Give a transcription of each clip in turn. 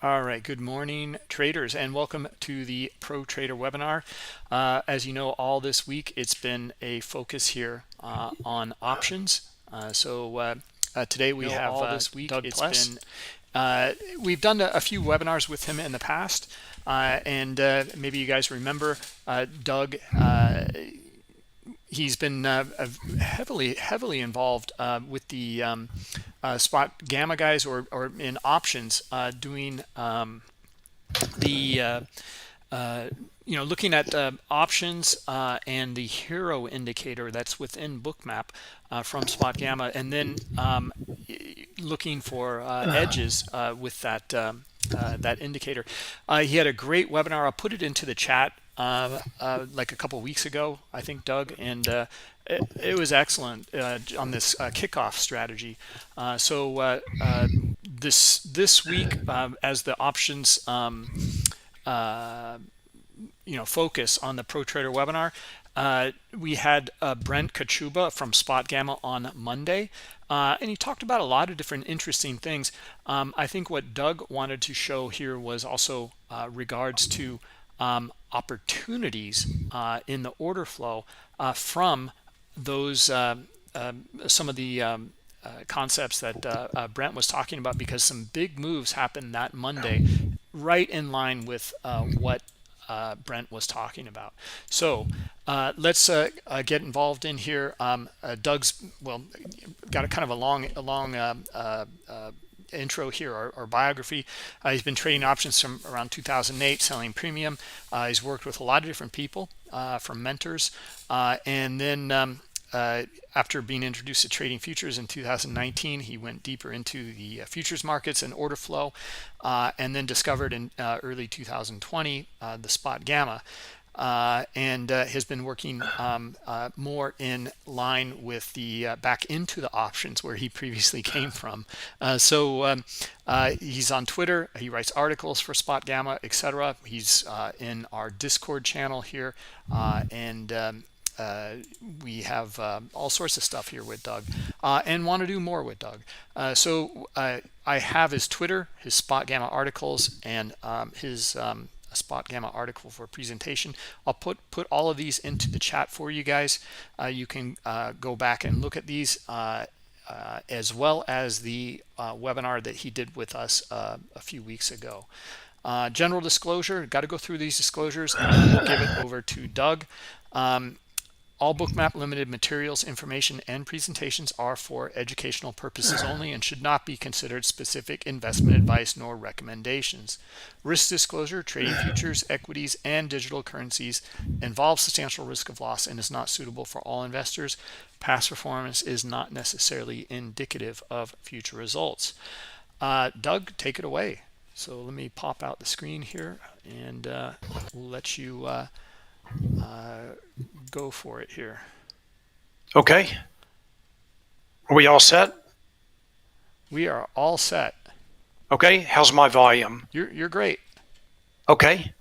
All right, good morning, traders, and welcome to the Pro Trader webinar. As you know, all this week it's been a focus here on options. Today we have Doug Pless. We've done a few webinars with him in the past, and maybe you guys remember Doug. He's been heavily involved with the spot gamma guys or in options, doing the looking at options and the hero indicator that's within Bookmap from spot gamma, and then looking for edges with that indicator. He had a great webinar. I'll put it into the chat like a couple weeks ago, I think, Doug, and it was excellent on this kickoff strategy. This week, as the options focus on the Pro Trader webinar, we had Brent Kachuba from Spot Gamma on Monday, and he talked about a lot of different interesting things. I think what Doug wanted to show here was also regards to opportunities in the order flow from those some of the concepts that Brent was talking about, because some big moves happened that Monday, right in line with what Brent was talking about. So let's get involved in here. Doug's got a kind of a long intro here, or biography. He's been trading options from around 2008, selling premium. He's worked with a lot of different people, from mentors, and then after being introduced to trading futures in 2019, he went deeper into the futures markets and order flow, and then discovered in early 2020 the spot gamma, and has been working more in line with the back into the options where he previously came from. He's on Twitter. He writes articles for Spot Gamma, etc. He's in our Discord channel here, and we have all sorts of stuff here with Doug, and want to do more with Doug. I have his Twitter, his Spot Gamma articles, and his Spot Gamma article for presentation. I'll put all of these into the chat for you guys. You can go back and look at these, as well as the webinar that he did with us a few weeks ago. General disclosure, got to go through these disclosures, and then we'll give it over to Doug. All Bookmap Limited materials, information, and presentations are for educational purposes only and should not be considered specific investment advice nor recommendations. Risk disclosure: trading futures, equities, and digital currencies involves substantial risk of loss and is not suitable for all investors. Past performance is not necessarily indicative of future results. Doug, take it away. So let me pop out the screen here, and we'll let you go for it here. Okay. Are we all set? We are all set. Okay. How's my volume? You're great. Okay.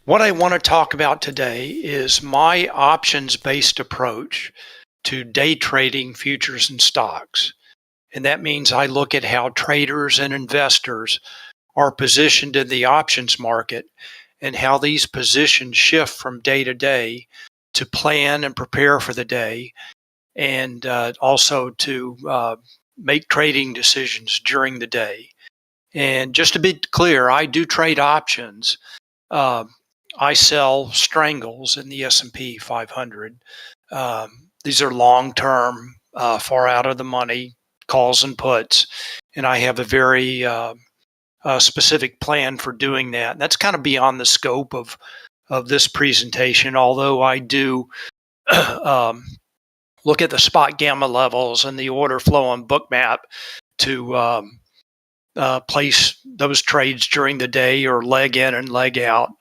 What I want to talk about today is my options-based approach to day trading futures and stocks. And that means I look at how traders and investors are positioned in the options market and how these positions shift from day to day to plan and prepare for the day, and also to make trading decisions during the day. And just to be clear, I do trade options. I sell strangles in the S&P 500. These are long-term, far out of the money calls and puts, and I have a very specific plan for doing that. And that's kind of beyond the scope of this presentation, although I do look at the spot gamma levels and the order flow on Bookmap to place those trades during the day, or leg in and leg out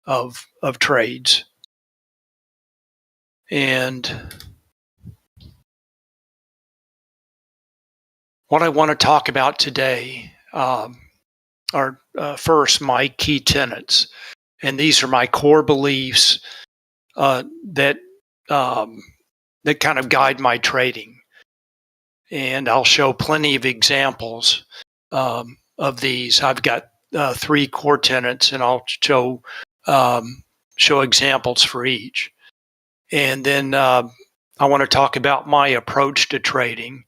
of trades. And what I want to talk about today are first my key tenets, and these are my core beliefs that kind of guide my trading. And I'll show plenty of examples of these. I've got 3 core tenets, and I'll show examples for each. And then I want to talk about my approach to trading.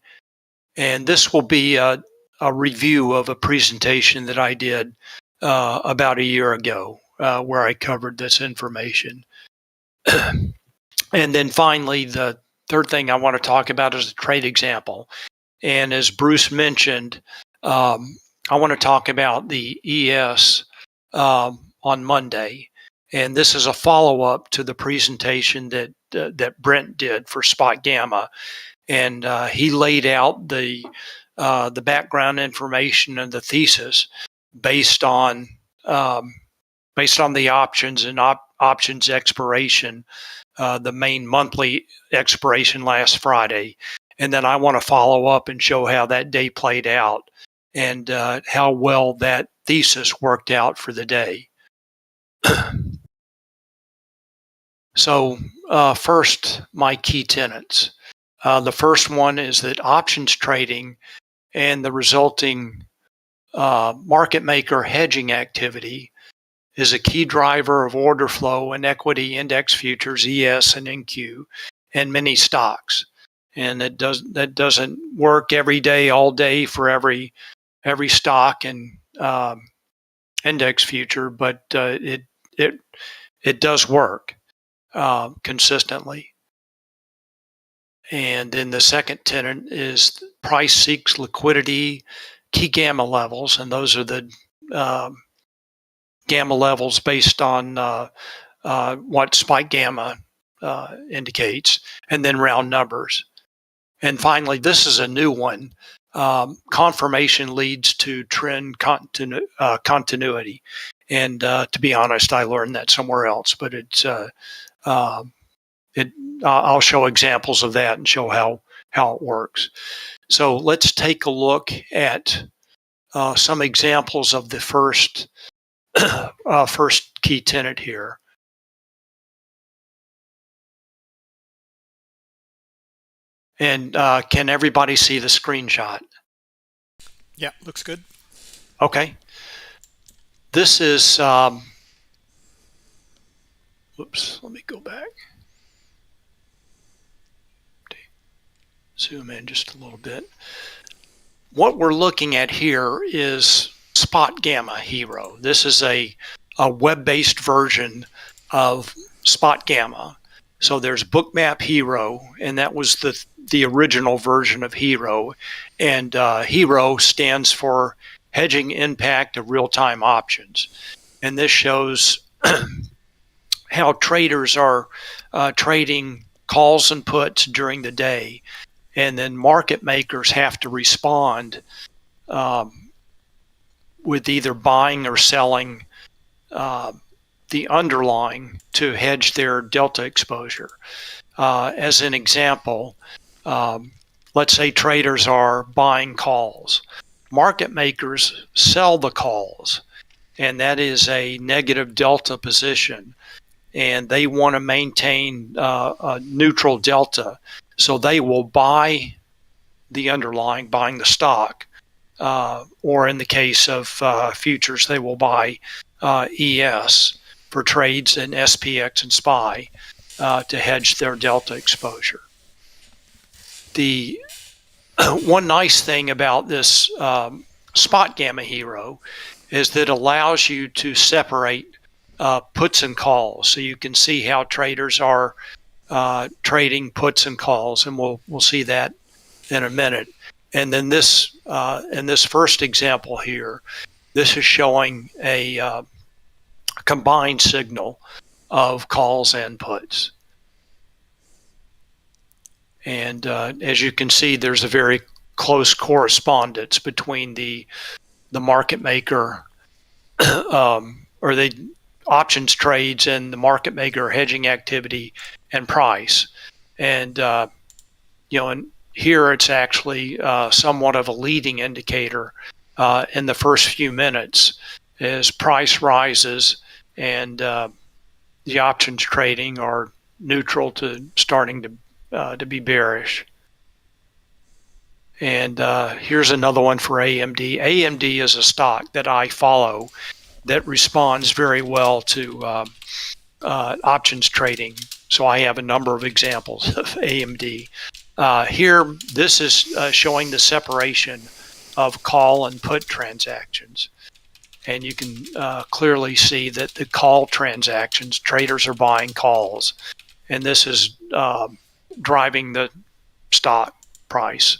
And this will be a review of a presentation that I did about a year ago where I covered this information. And then finally, the third thing I want to talk about is a trade example. And as Bruce mentioned, I want to talk about the ES on Monday. And this is a follow-up to the presentation that Brent did for Spot Gamma. And he laid out the background information and the thesis based on the options and options expiration, the main monthly expiration last Friday. And then I want to follow up and show how that day played out and how well that thesis worked out for the day. So first, my key tenets. The first one is that options trading and the resulting market maker hedging activity is a key driver of order flow in equity index futures, ES and NQ, and many stocks. And that doesn't work every day, all day for every stock and index future, but it does work consistently. And then the second tenet is price seeks liquidity, key gamma levels, and those are the gamma levels based on what spike gamma indicates, and then round numbers. And finally, this is a new one. Confirmation leads to trend continuity. And to be honest, I learned that somewhere else, but I'll show examples of that and show how it works. So let's take a look at some examples of the first key tenet here. And can everybody see the screenshot? Yeah, looks good. Okay. This is, whoops, let me go back. Zoom in just a little bit. What we're looking at here is Spot Gamma Hero. This is a web-based version of Spot Gamma. So there's Bookmap Hero, and that was the original version of Hero. And Hero stands for Hedging Impact of Real-Time Options. And this shows how traders are trading calls and puts during the day. And then market makers have to respond with either buying or selling the underlying to hedge their delta exposure. As an example, let's say traders are buying calls. Market makers sell the calls, and that is a negative delta position. And they want to maintain a neutral delta. So they will buy the underlying, buying the stock, or in the case of futures, they will buy ES for trades in SPX and SPY to hedge their delta exposure. The one nice thing about this Spot Gamma Hero is that it allows you to separate puts and calls, so you can see how traders are trading puts and calls, and we'll see that in a minute. And then this in this first example here, this is showing a combined signal of calls and puts. And as you can see, there's a very close correspondence between the market maker or the options trades and the market maker hedging activity and price. And and here it's actually somewhat of a leading indicator in the first few minutes as price rises and the options trading are neutral to starting to be bearish. And here's another one for AMD. AMD is a stock that I follow that responds very well to options trading. So I have a number of examples of AMD. Here, this is showing the separation of call and put transactions. And you can clearly see that the call transactions, traders are buying calls. And this is driving the stock price.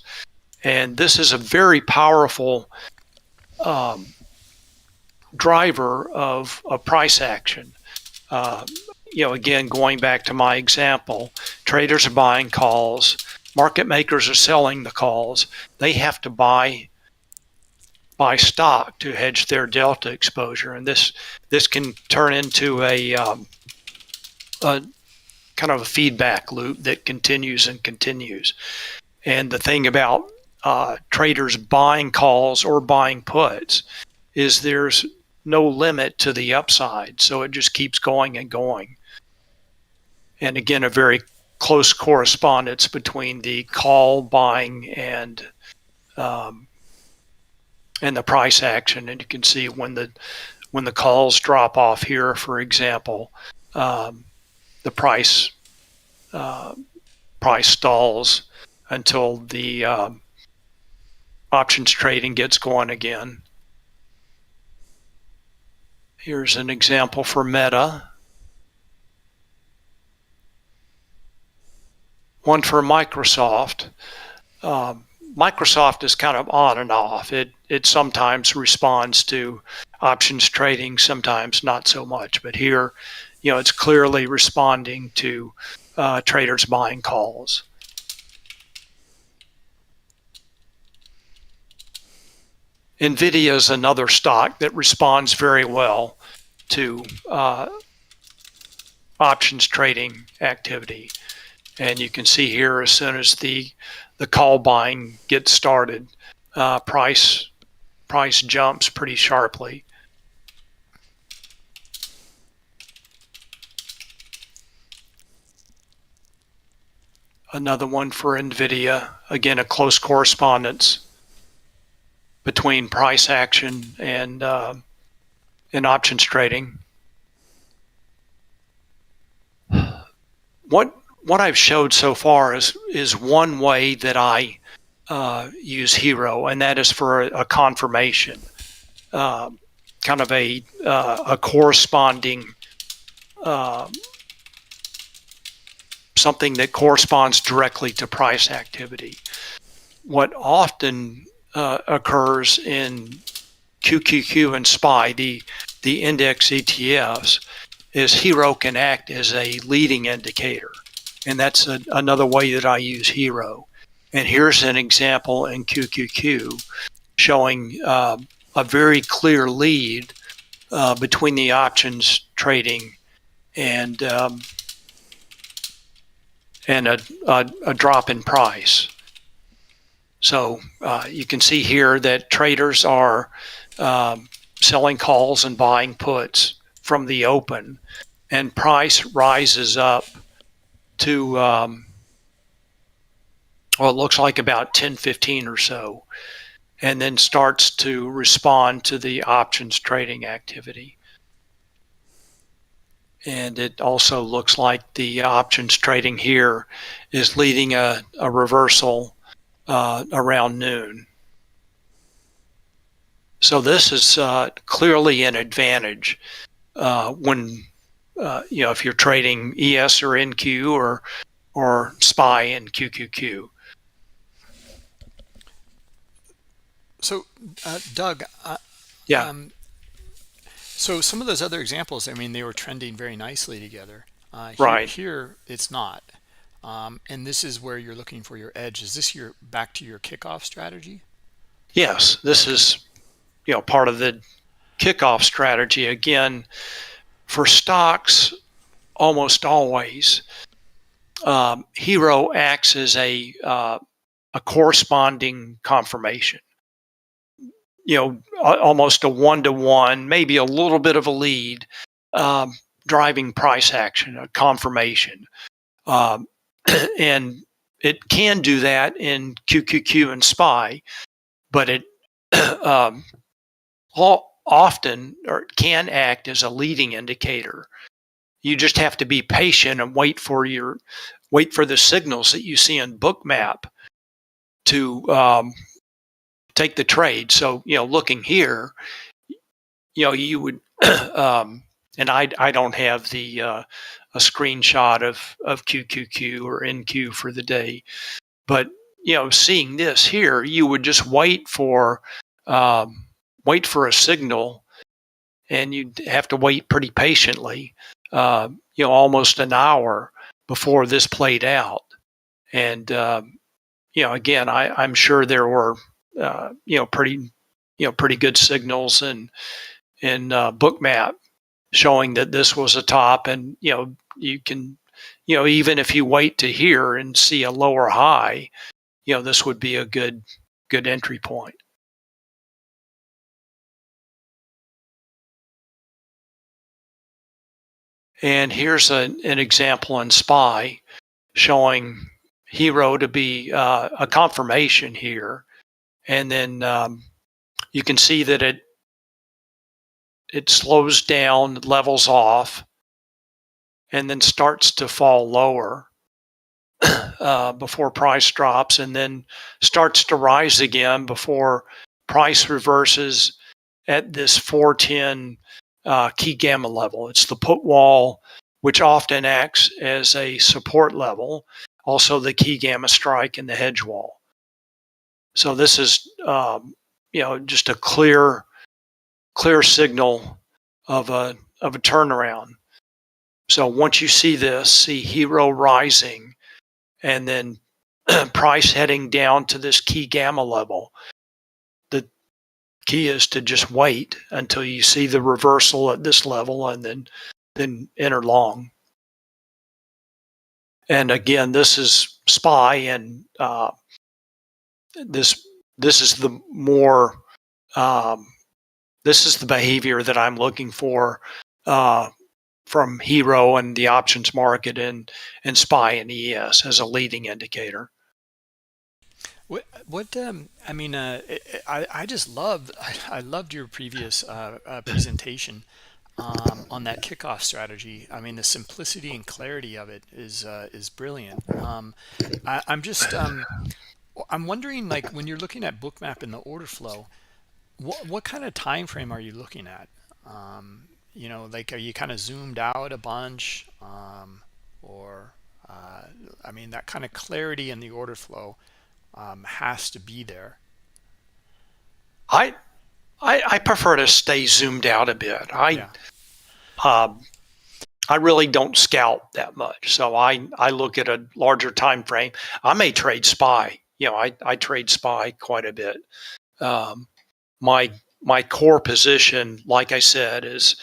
And this is a very powerful driver of a price action. Again, going back to my example, traders are buying calls, market makers are selling the calls. They have to buy stock to hedge their delta exposure, and this can turn into a kind of a feedback loop that continues and continues. And the thing about traders buying calls or buying puts is there's no limit to the upside, so it just keeps going and going. And again, a very close correspondence between the call buying and the price action. And you can see when the calls drop off here, for example, the price stalls until the options trading gets going again. Here's an example for Meta. One for Microsoft. Microsoft is kind of on and off. It sometimes responds to options trading, sometimes not so much. But here, it's clearly responding to traders buying calls. NVIDIA is another stock that responds very well to options trading activity. And you can see here, as soon as the call buying gets started, price jumps pretty sharply. Another one for NVIDIA, again, a close correspondence between price action and options trading. What I've showed so far is one way that I use Hero, and that is for a confirmation, kind of a corresponding something that corresponds directly to price activity. What often occurs in QQQ and SPY, the index ETFs, is Hero can act as a leading indicator. And that's another way that I use Hero. And here's an example in QQQ showing a very clear lead between the options trading and a drop in price. So you can see here that traders are selling calls and buying puts from the open, and price rises up to it looks like about 10:15 or so, and then starts to respond to the options trading activity. And it also looks like the options trading here is leading a reversal around noon. So this is clearly an advantage when if you're trading ES or NQ or SPY and QQQ. So, Doug, Yeah. So some of those other examples, I mean, they were trending very nicely together. Right. Here it's not. And this is where you're looking for your edge. Is this back to your kickoff strategy? Yes, this is part of the kickoff strategy. Again, for stocks, almost always, Hero acts as a corresponding confirmation. Almost a one-to-one, maybe a little bit of a lead, driving price action, a confirmation. And it can do that in QQQ and SPY, but it often or can act as a leading indicator. You just have to be patient and wait for the signals that you see in Bookmap to take the trade. So, looking here, you would, and I don't have a screenshot of QQQ or NQ for the day, but seeing this here, you would just wait for a signal, and you'd have to wait pretty patiently, almost an hour before this played out. And again, I'm sure there were pretty good signals in Bookmap showing that this was a top, and you can even if you wait to here and see a lower high, this would be a good entry point. And here's an example in SPY showing Hero to be a confirmation here, and then you can see that it slows down, levels off, and then starts to fall lower before price drops, and then starts to rise again before price reverses at this 410 key gamma level. It's the put wall, which often acts as a support level, also the key gamma strike and the hedge wall. So this is just a clear signal of a turnaround. So once you see Hero rising and then price heading down to this key gamma level, the key is to just wait until you see the reversal at this level, and then enter long. And again, this is SPY, and this is the more this is the behavior that I'm looking for from Hero and the options market and SPY and ES as a leading indicator. I mean, I just loved, I loved your previous presentation on that kickoff strategy. I mean, the simplicity and clarity of it is brilliant. I'm wondering, like, when you're looking at Bookmap in the order flow, what kind of time frame are you looking at? Like, are you kind of zoomed out a bunch, or I mean, that kind of clarity in the order flow has to be there. I prefer to stay zoomed out a bit. Yeah. I really don't scout that much, so I look at a larger time frame. I may trade SPY. I trade SPY quite a bit. My core position, like I said, is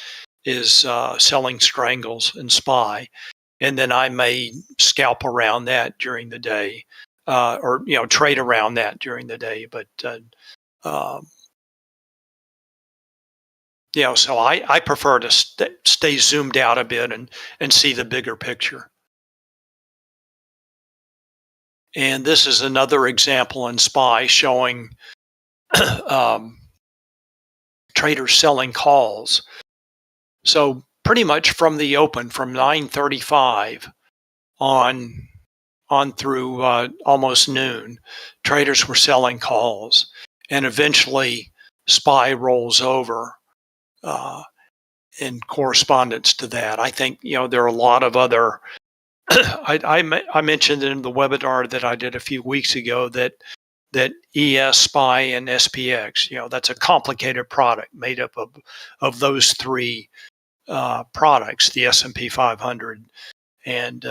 selling strangles in SPY, and then I may scalp around that during the day, or trade around that during the day. But so I prefer to stay zoomed out a bit and see the bigger picture. And this is another example in SPY showing traders selling calls. So pretty much from the open, from 9:35 on through almost noon, traders were selling calls, and eventually SPY rolls over in correspondence to that. I think there are a lot of other. I mentioned in the webinar that I did a few weeks ago that ES, SPY, and SPX, that's a complicated product made up of those three products, the S&P 500, and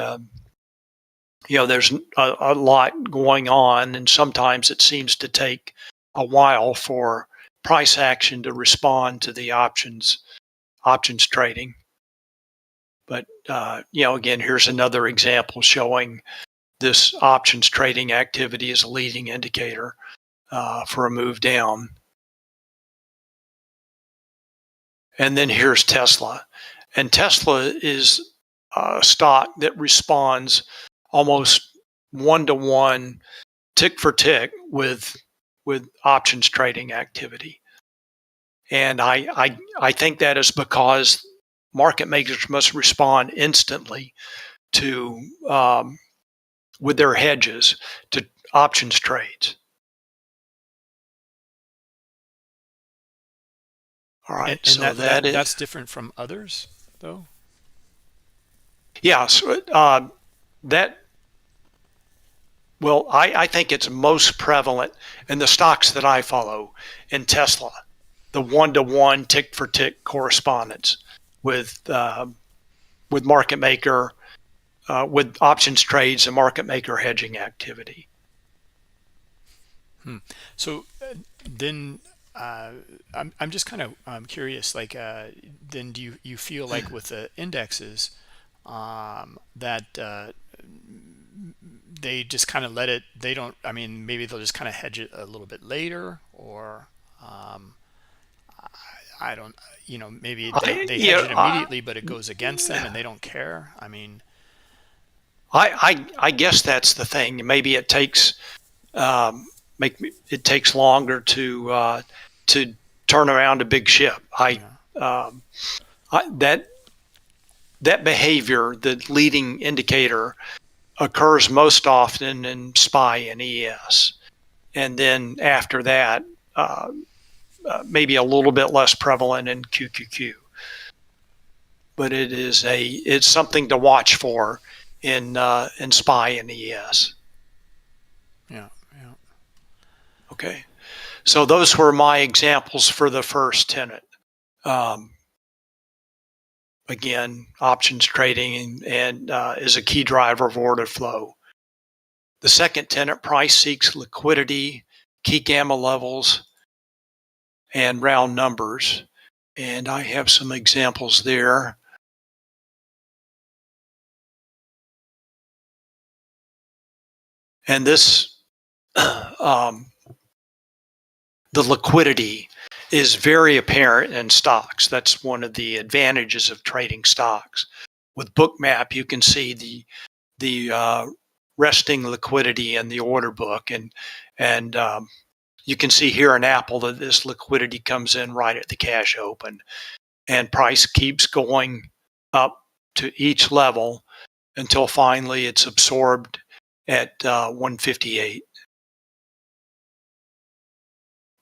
there's a lot going on, and sometimes it seems to take a while for price action to respond to the options trading. But again, here's another example showing this options trading activity as a leading indicator for a move down. And then here's Tesla. And Tesla is a stock that responds almost one-to-one, tick for tick with options trading activity. And I think that is because market makers must respond instantly to with their hedges to options trades. All right, And so that's different from others, though. yeah, so, that well, I think it's most prevalent in the stocks that I follow in Tesla, the one-to-one tick for tick correspondence with market maker with options trades and market maker hedging activity. So then I'm just kind of curious, like then do you feel like with the indexes that they just kind of let it, they don't, I mean, maybe they'll just kind of hedge it a little bit later, or um, I don't, maybe they hedge it immediately, but it goes against them and they don't care. I mean, I guess that's the thing. Maybe it takes it takes longer to turn around a big ship. yeah, That behavior, the leading indicator, occurs most often in SPY and ES, and then after that, maybe a little bit less prevalent in QQQ. But it's something to watch for in SPY and ES. yeah, yeah. Okay, so those were my examples for the first tenet. Um, Again, options trading and is a key driver of order flow. The second tenet, price seeks liquidity, key gamma levels, and round numbers. And I have some examples there. And this, the liquidity is very apparent in stocks. That's one of the advantages of trading stocks. With Bookmap, you can see the resting liquidity in the order book, and you can see here in Apple that this liquidity comes in right at the cash open, and price keeps going up to each level until finally it's absorbed at 158.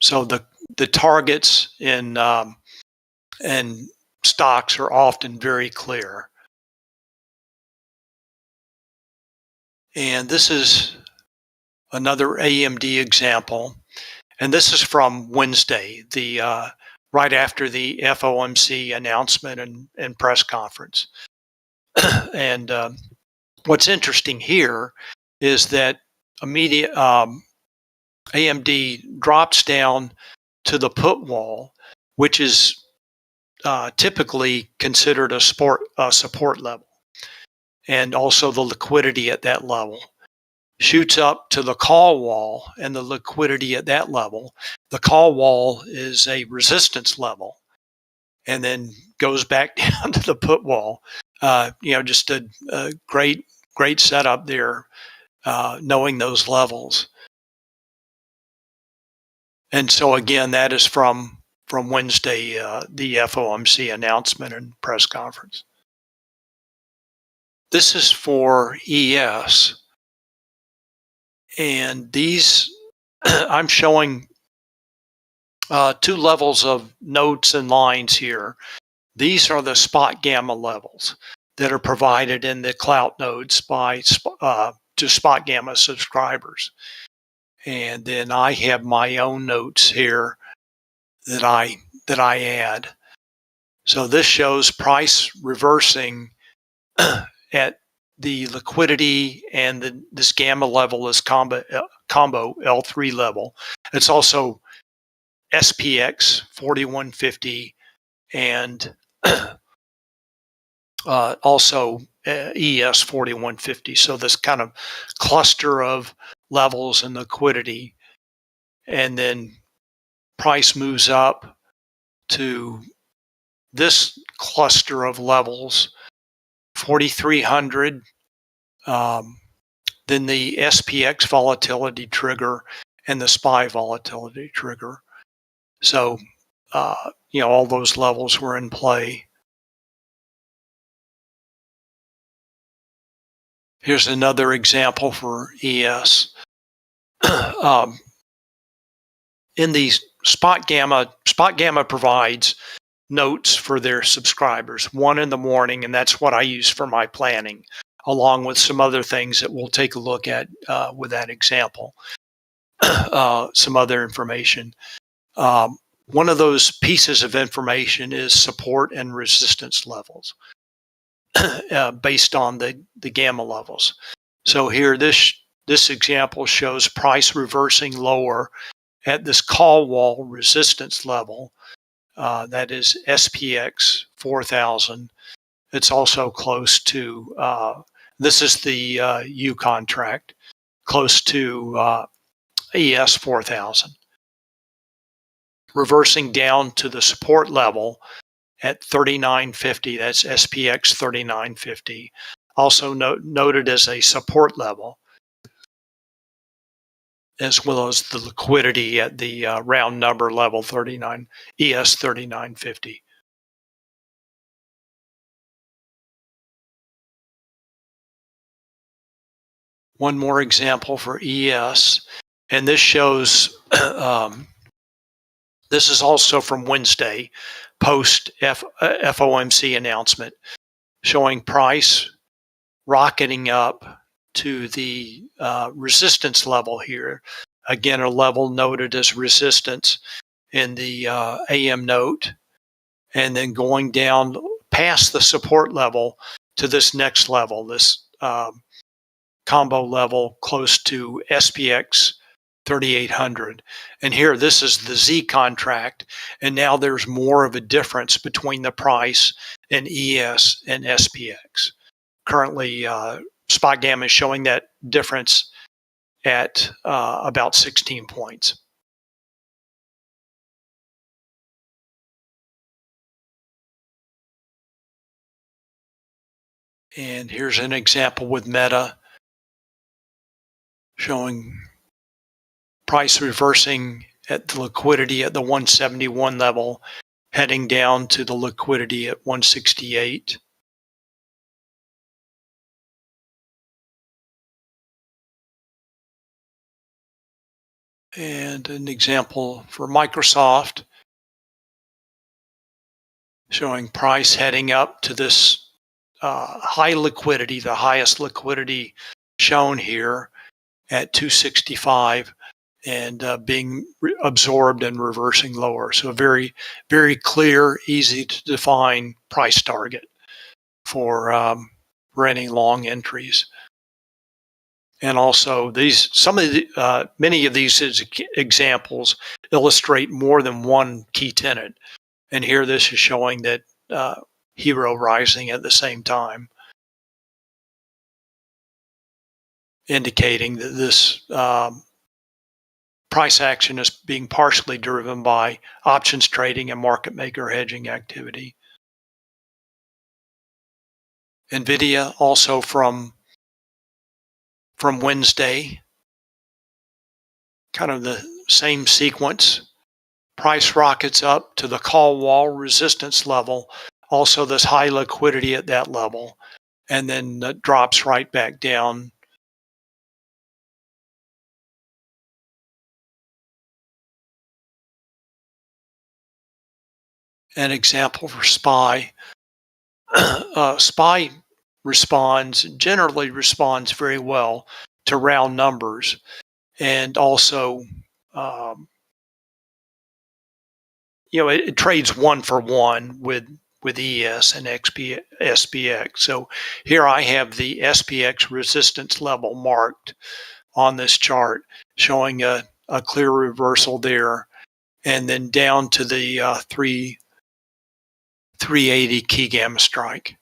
So the targets in stocks are often very clear. And this is another AMD example. And this is from Wednesday, the right after the FOMC announcement and press conference. And what's interesting here is that immediate AMD drops down to the put wall, which is typically considered a support level, and also the liquidity at that level. Shoots up to the call wall and the liquidity at that level. The call wall is a resistance level, and then goes back down to the put wall. Just a great setup there, knowing those levels. And so again, that is from Wednesday, the FOMC announcement and press conference. This is for ES. And these, I'm showing two levels of notes and lines here. These are the spot gamma levels that are provided in the clout nodes by to spot gamma subscribers. And then I have my own notes here that I add. So this shows price reversing at the liquidity, and this gamma level is combo L3 level. It's also SPX 4150 and also ES 4150. So this kind of cluster of levels and liquidity, and then price moves up to this cluster of levels, 4,300, then the SPX volatility trigger, and the SPY volatility trigger. So, all those levels were in play. Here's another example for ES. In the Spot Gamma provides notes for their subscribers, one in the morning, and that's what I use for my planning, along with some other things that we'll take a look at with that example. Some other information. One of those pieces of information is support and resistance levels based on the gamma levels. So here, this example shows price reversing lower at this call wall resistance level. That is SPX 4000. It's also close to, this is the U contract, close to ES 4000. Reversing down to the support level at 3950, that's SPX 3950, also noted as a support level, as well as the liquidity at the round number level 39, ES 3950. One more example for ES, and this shows, this is also from Wednesday, post FOMC announcement, showing price rocketing up to the resistance level here. Again, a level noted as resistance in the AM note, and then going down past the support level to this next level, this combo level close to SPX 3800. And here, this is the Z contract, and now there's more of a difference between the price in ES and SPX. Currently, Spot Gamma is showing that difference at about 16 points. And here's an example with Meta showing price reversing at the liquidity at the 171 level, heading down to the liquidity at 168. And an example for Microsoft showing price heading up to this high liquidity, the highest liquidity shown here at 265, and being absorbed and reversing lower. So a very, very clear, easy to define price target for any long entries. And also, many of these examples illustrate more than one key tenet. And here, this is showing that Hero rising at the same time, indicating that this price action is being partially driven by options trading and market maker hedging activity. NVIDIA also from Wednesday, kind of the same sequence. Price rockets up to the call wall resistance level, also this high liquidity at that level, and then drops right back down. An example for SPY. SPY generally responds very well to round numbers, and also it trades one for one with ES and SPX. So here I have the SPX resistance level marked on this chart, showing a clear reversal there, and then down to the 380 key gamma strike.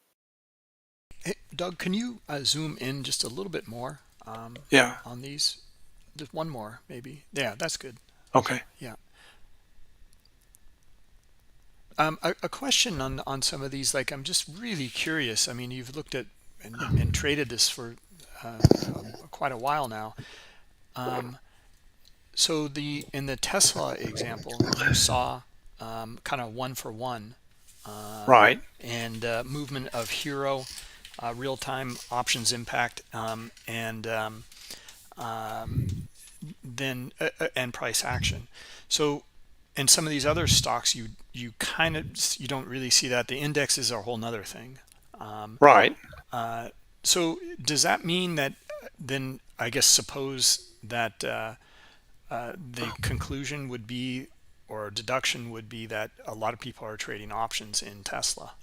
Hey, Doug, can you zoom in just a little bit more Yeah. on these? Just one more, maybe. Yeah, that's good. Okay. Yeah. A question on some of these, like I'm just really curious. I mean, you've looked at and traded this for quite a while now. So in the Tesla example, you saw kind of one for one, Right. and movement of hero, real-time options impact, and then and price action. So in some of these other stocks, you kind of, you don't really see that. The indexes are a whole nother thing. Right. So does that mean that then, I guess, suppose that the conclusion would be, or deduction would be, that a lot of people are trading options in Tesla?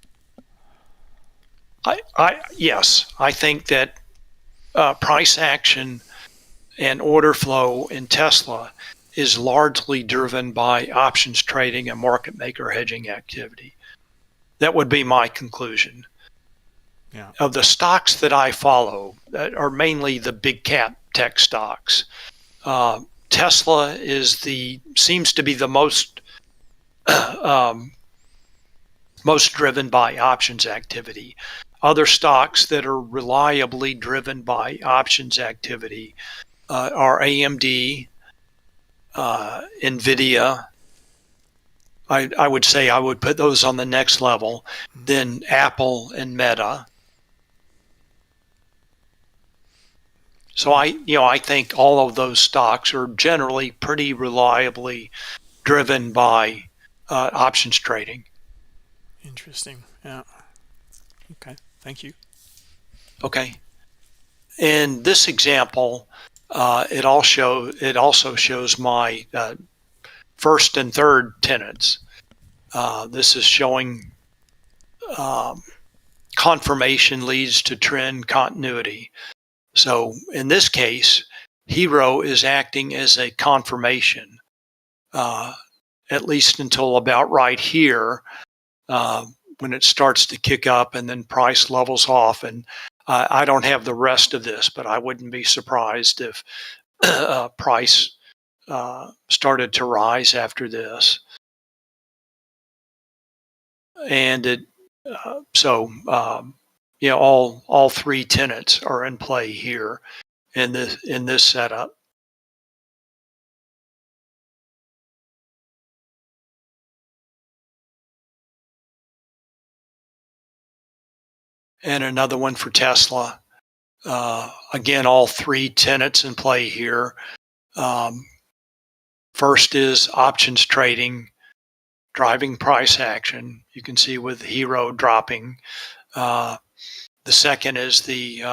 Yes, I think that price action and order flow in Tesla is largely driven by options trading and market maker hedging activity. That would be my conclusion. Yeah. Of the stocks that I follow, that are mainly the big cap tech stocks, Tesla seems to be the most driven by options activity. Other stocks that are reliably driven by options activity are AMD, NVIDIA. I would say I would put those on the next level. Then Apple and Meta. So I think all of those stocks are generally pretty reliably driven by options trading. Interesting. Yeah. Okay. Thank you. Okay. In this example, it also shows my first and third tenants. This is showing confirmation leads to trend continuity. So in this case, Hero is acting as a confirmation, at least until about right here, when it starts to kick up and then price levels off. And I don't have the rest of this, but I wouldn't be surprised if price started to rise after this. And all three tenants are in play here in this setup. And another one for Tesla. Again, all three tenants in play here. First is options trading, driving price action. You can see with Hero dropping. The second is the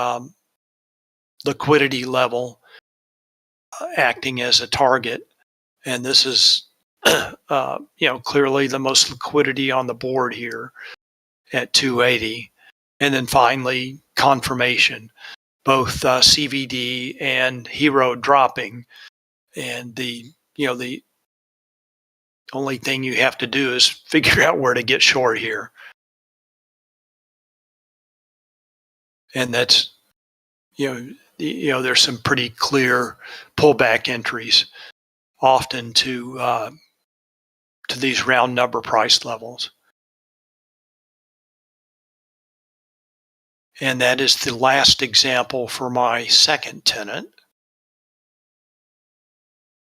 liquidity level acting as a target. And this is clearly the most liquidity on the board here at 280. And then finally, confirmation, both CVD and Hero dropping. And the only thing you have to do is figure out where to get short here. And that's, there's some pretty clear pullback entries often to these round number price levels. And that is the last example for my second tenant.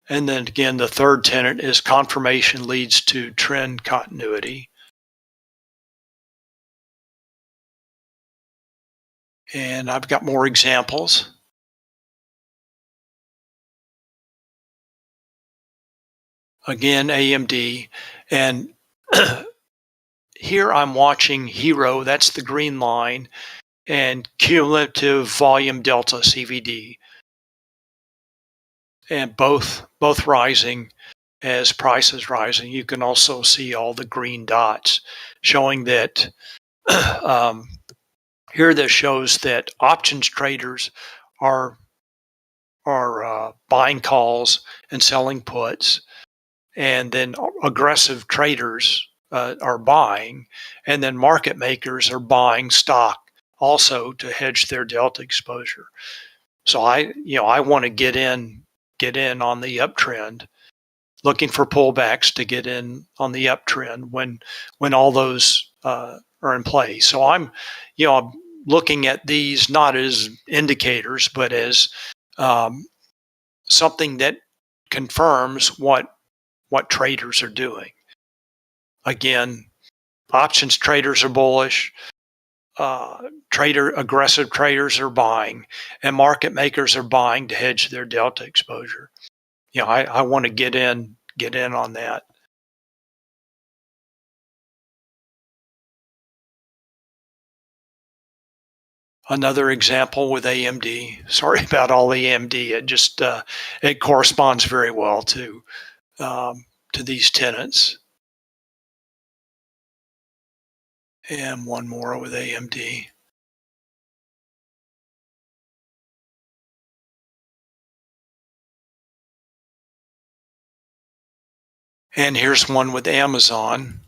And then again, the third tenant is confirmation leads to trend continuity. And I've got more examples. Again, AMD. And here I'm watching Hero, that's the green line, and cumulative volume delta, CVD. And both rising as price is rising. You can also see all the green dots showing that here this shows that options traders are buying calls and selling puts, and then aggressive traders are buying, and then market makers are buying stock also to hedge their delta exposure. So I want to get in on the uptrend, looking for pullbacks to get in on the uptrend when all those are in play. So I'm looking at these not as indicators, but as something that confirms what traders are doing. Again, options traders are bullish, aggressive traders are buying, and market makers are buying to hedge their delta exposure. I want to get in on that. Another example with AMD. Sorry about all AMD. It just it corresponds very well to these tenants. And one more with AMD. And here's one with Amazon.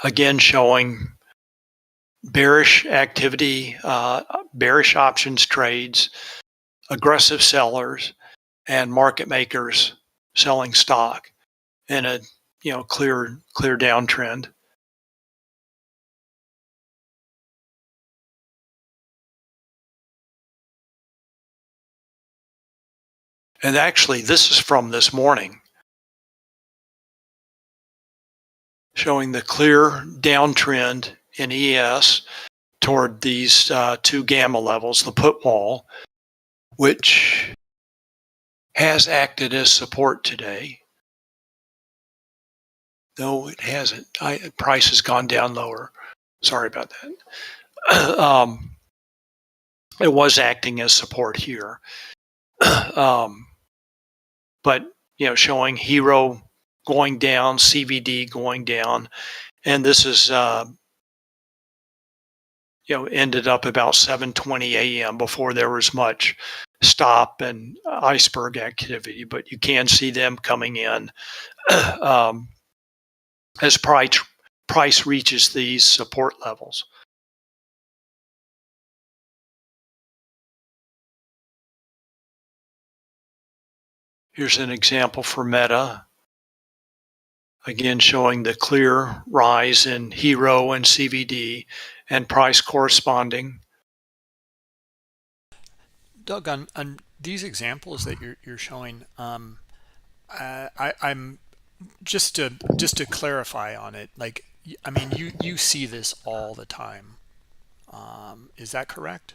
Again, showing bearish activity, bearish options trades, aggressive sellers, and market makers selling stock in a clear downtrend. And actually, this is from this morning, showing the clear downtrend in ES toward these two gamma levels, the put wall, which has acted as support today. No, it hasn't. Price has gone down lower. Sorry about that. It was acting as support here. But showing Hero going down, CVD going down, and this is ended up about 7:20 a.m. before there was much stop and iceberg activity. But you can see them coming in as price reaches these support levels. Here's an example for Meta. Again, showing the clear rise in Hero and CVD and price corresponding. Doug, on these examples that you're showing, I'm just to clarify on it. Like, I mean, you see this all the time. Is that correct?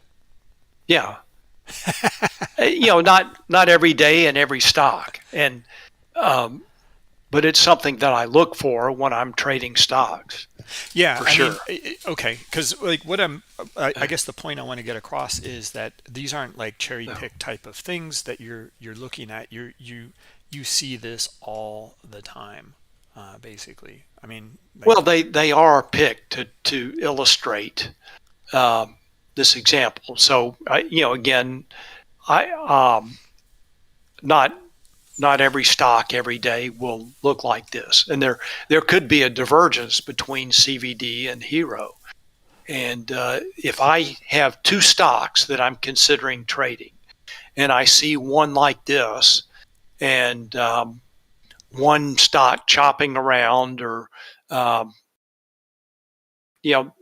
Yeah. Not every day in every stock, and but it's something that I look for when I'm trading stocks. Yeah, for sure. Okay, because like I guess the point I want to get across is that these aren't like cherry pick type of things that you're looking at. You see this all the time, basically. I mean, like, well, they are picked to illustrate this example. So again, I not every stock every day will look like this, and there could be a divergence between CVD and Hero. And if I have two stocks that I'm considering trading, and I see one like this, and one stock chopping around, or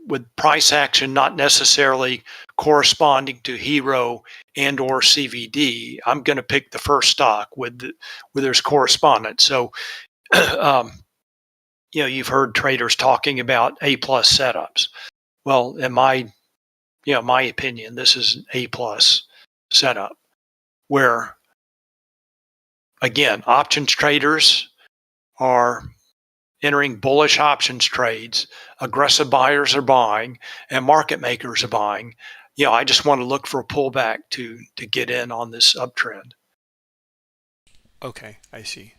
with price action not necessarily corresponding to Hero and or CVD, I'm going to pick the first stock where there's correspondence. So, you've heard traders talking about A+ setups. Well, in my opinion, this is an A+ setup where, again, options traders are entering bullish options trades, aggressive buyers are buying, and market makers are buying. I just want to look for a pullback to get in on this uptrend. okay, I see.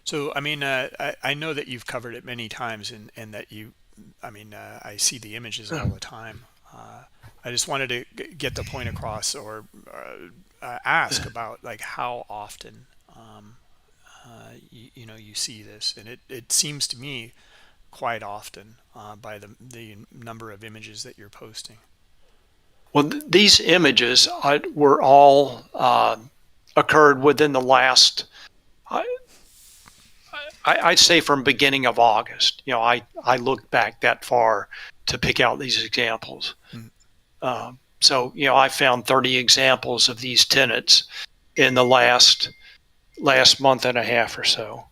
So I mean, I know that you've covered it many times, and that I see the images all the time. I just wanted to get the point across, or ask about like how often you see this, and it seems to me quite often, by the number of images that you're posting. Well, these images were all occurred within the last, I I'd say from beginning of August. I looked back that far to pick out these examples. So I found 30 examples of these tenants in the last month and a half or so.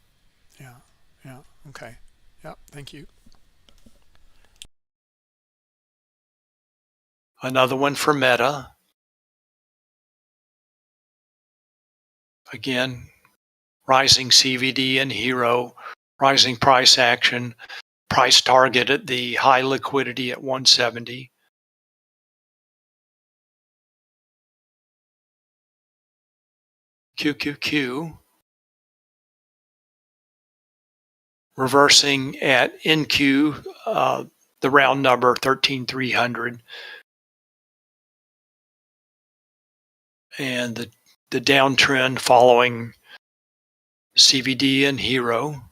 Yeah. Okay. Yeah. Thank you. Another one for Meta. Again, rising CVD and Hero, rising price action, price target at the high liquidity at 170. QQQ, reversing at NQ, the round number 13,300. And the downtrend following CVD and Hero.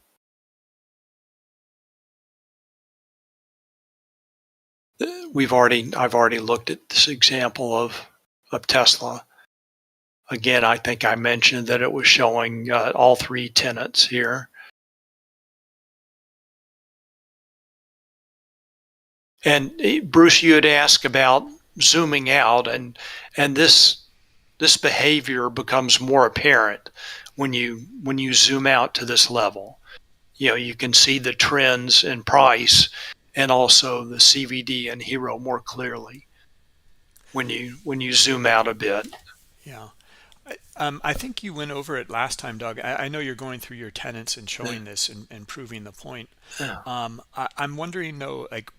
I've already looked at this example of Tesla. Again, I think I mentioned that it was showing all three tenants here. And Bruce, you had asked about zooming out, and this behavior becomes more apparent when you zoom out to this level. You can see the trends in price and also the CVD and Hero more clearly when you zoom out a bit. Yeah. I think you went over it last time, Doug. I know you're going through your tenants and showing this and proving the point. Yeah. I'm wondering though, like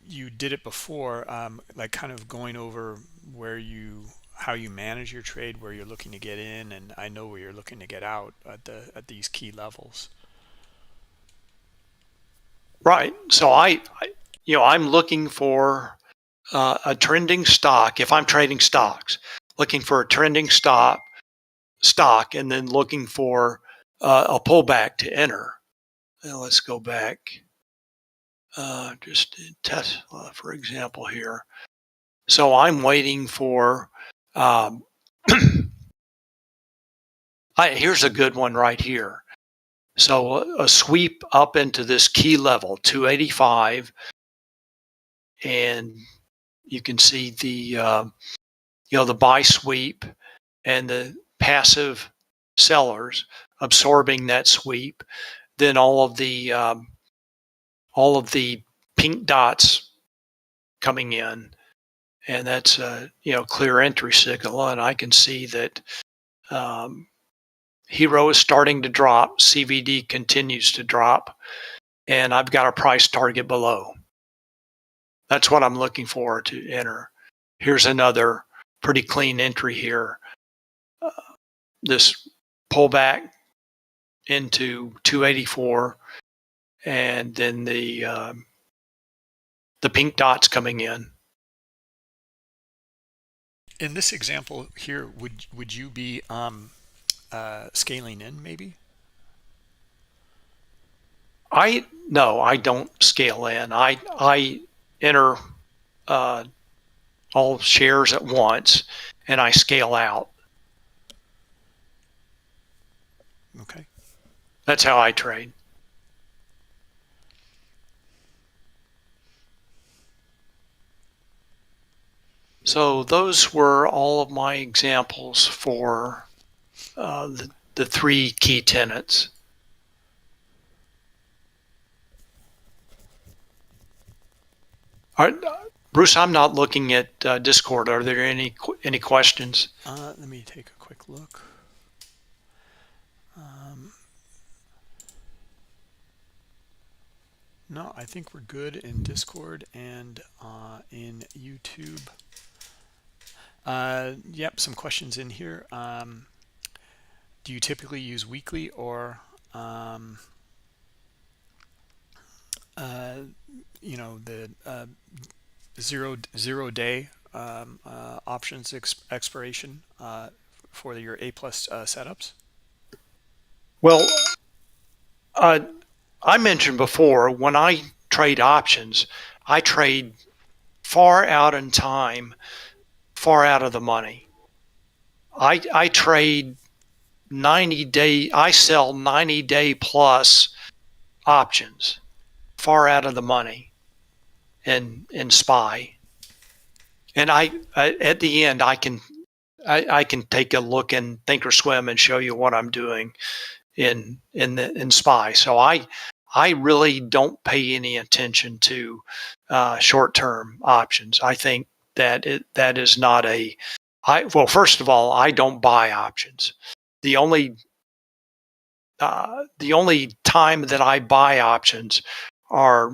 you did it before, like kind of going over how you manage your trade, where you're looking to get in, and I know where you're looking to get out at these key levels. Right. So I'm looking for a trending stock. If I'm trading stocks, looking for a trending stock, and then looking for a pullback to enter. Now let's go back. Just in Tesla, for example, here. So I'm waiting for. Here's a good one right here. So a sweep up into this key level, 285, and you can see the the buy sweep and the passive sellers absorbing that sweep. Then all of the pink dots coming in, and that's a clear entry signal. And I can see that Hero is starting to drop, CVD continues to drop, and I've got a price target below. That's what I'm looking for to enter. Here's another pretty clean entry here. This pullback into 284, and then the pink dots coming in. In this example here, would you be scaling in maybe? No, I don't scale in. I enter all shares at once, and I scale out. Okay. That's how I trade. So those were all of my examples for the three key tenets. All right, Bruce, I'm not looking at Discord. Are there any questions? Let me take a quick look. No, I think we're good in Discord and in YouTube. Yep, some questions in here. Do you typically use weekly or the zero day options expiration for your A plus setups? Well, I mentioned before, when I trade options, I trade far out in time, far out of the money. I trade I sell 90-day plus options far out of the money in SPY. And I at the end, I can take a look in Thinkorswim and show you what I'm doing in SPY. So I really don't pay any attention to short-term options. I think that that is not well, first of all, I don't buy options. The only time that I buy options are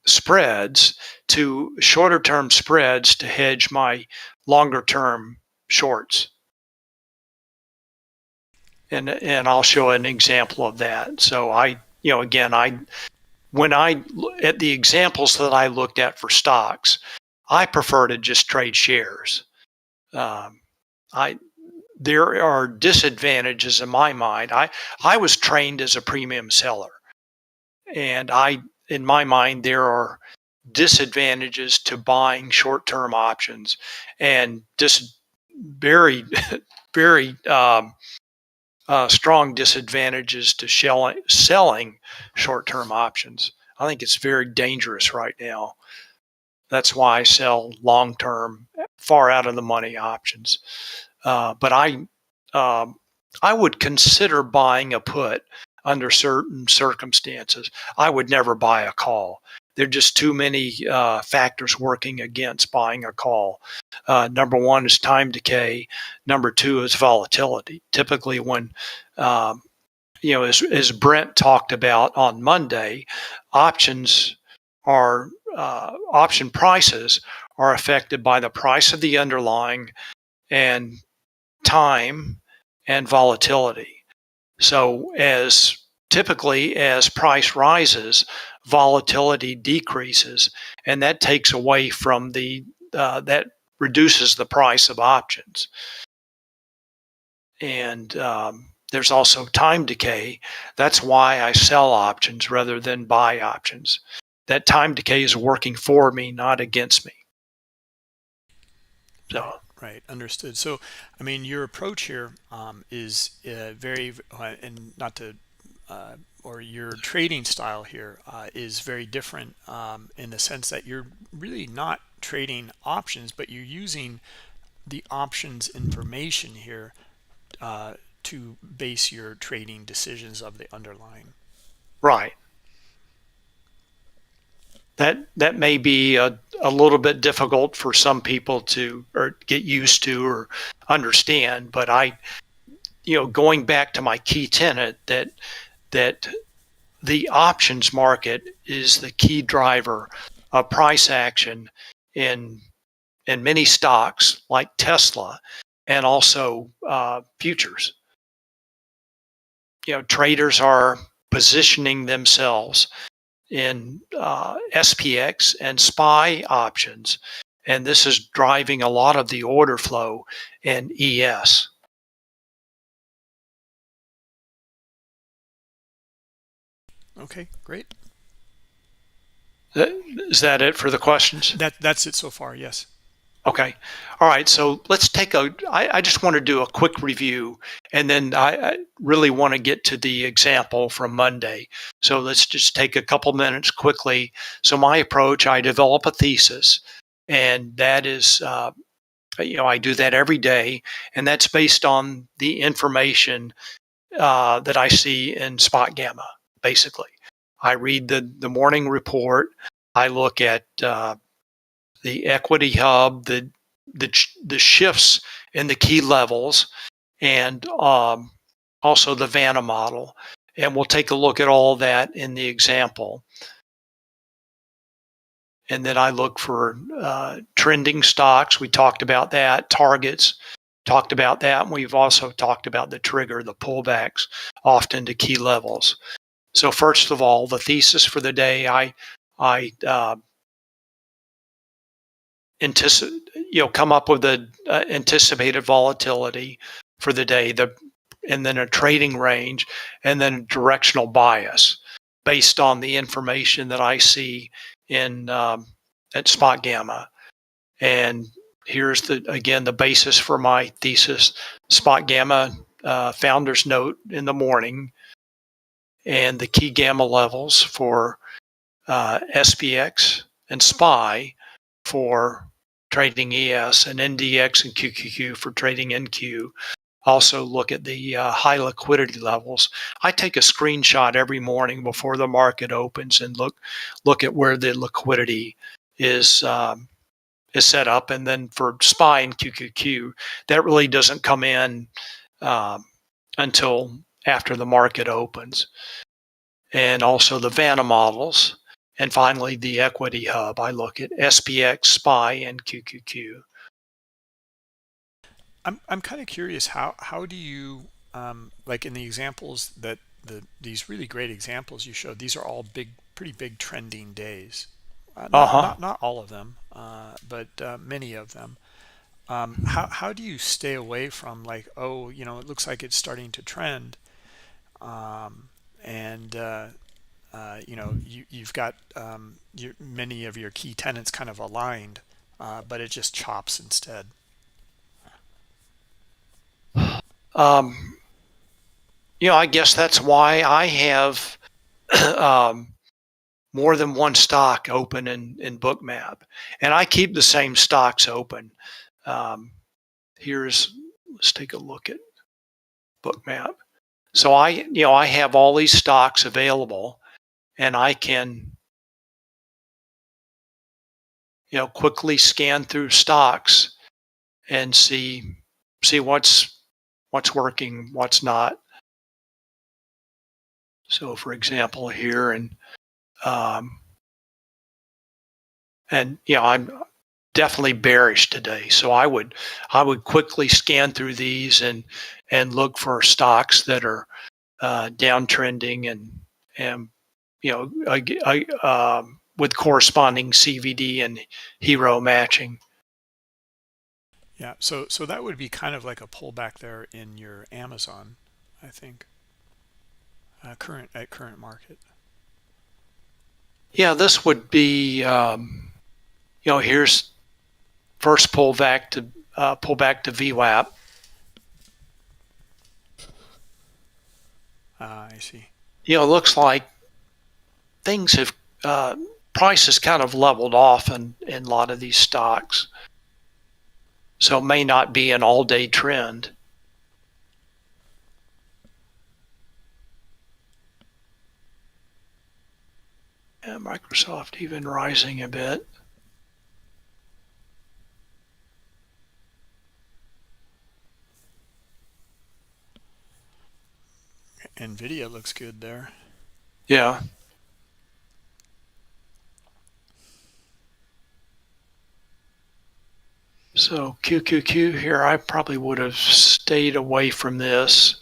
spreads, to shorter term spreads, to hedge my longer term shorts. And I'll show an example of that. So again, when I at the examples that I looked at for stocks, I prefer to just trade shares. There are disadvantages in my mind. I was trained as a premium seller, and in my mind, there are disadvantages to buying short-term options, and just very, very strong disadvantages to selling short-term options. I think it's very dangerous right now. That's why I sell long-term, far out of the money options. But I would consider buying a put under certain circumstances. I would never buy a call. There are just too many factors working against buying a call. Number one is time decay. Number two is volatility. Typically, when as Brent talked about on Monday, option prices are affected by the price of the underlying and time and volatility. So typically as price rises, volatility decreases, and that takes away from that reduces the price of options. And there's also time decay. That's why I sell options rather than buy options. That time decay is working for me, not against me. So. Right, understood. So, I mean, your approach here is very, and not to, or your trading style here is very different in the sense that you're really not trading options, but you're using the options information here to base your trading decisions of the underlying. Right. That may be a little bit difficult for some people to or get used to or understand, but going back to my key tenet that the options market is the key driver of price action in many stocks like Tesla, and also futures. Traders are positioning themselves in SPX and SPY options, and this is driving a lot of the order flow in ES. Okay, great. Is that it for the questions? That's it so far, yes. Okay. All right. So let's I just want to do a quick review, and then I really want to get to the example from Monday. So let's just take a couple minutes quickly. So my approach, I develop a thesis, and that is, I do that every day, and that's based on the information that I see in Spot Gamma, basically. I read the morning report. I look at the equity hub, the shifts in the key levels, and also the Vanna model. And we'll take a look at all that in the example. And then I look for trending stocks. We talked about that. Targets, talked about that. And we've also talked about the trigger, the pullbacks, often to key levels. So first of all, the thesis for the day, I come up with the anticipated volatility for the day, and then a trading range, and then a directional bias based on the information that I see in at Spot Gamma. And here's again the basis for my thesis. Spot Gamma founder's note in the morning, and the key gamma levels for SPX and SPY for trading ES, and NDX and QQQ for trading NQ. Also look at the high liquidity levels. I take a screenshot every morning before the market opens and look at where the liquidity is set up. And then for SPY and QQQ, that really doesn't come in until after the market opens. And also the Vanna models. And finally, the equity hub. I look at SPX, SPY, and QQQ. I'm kind of curious, how do you like in the examples that these really great examples you showed, these are all pretty big trending days. Not all of them, but many of them. How do you stay away from, like, oh, it looks like it's starting to trend, and you've got many of your key tenants kind of aligned, but it just chops instead. I guess that's why I have more than one stock open in Bookmap, and I keep the same stocks open. Let's take a look at Bookmap. So I have all these stocks available, and I can quickly scan through stocks and see what's working, what's not. So, for example, here I'm definitely bearish today. So I would quickly scan through these and look for stocks that are downtrending and with corresponding CVD and hero matching. Yeah, so that would be kind of like a pullback there in your Amazon, I think, current market. Yeah, this would be here's first pullback to VWAP. I see. It looks like things have prices kind of leveled off in a lot of these stocks. So it may not be an all-day trend. And Microsoft even rising a bit. Nvidia looks good there. Yeah. So QQQ here, I probably would have stayed away from this.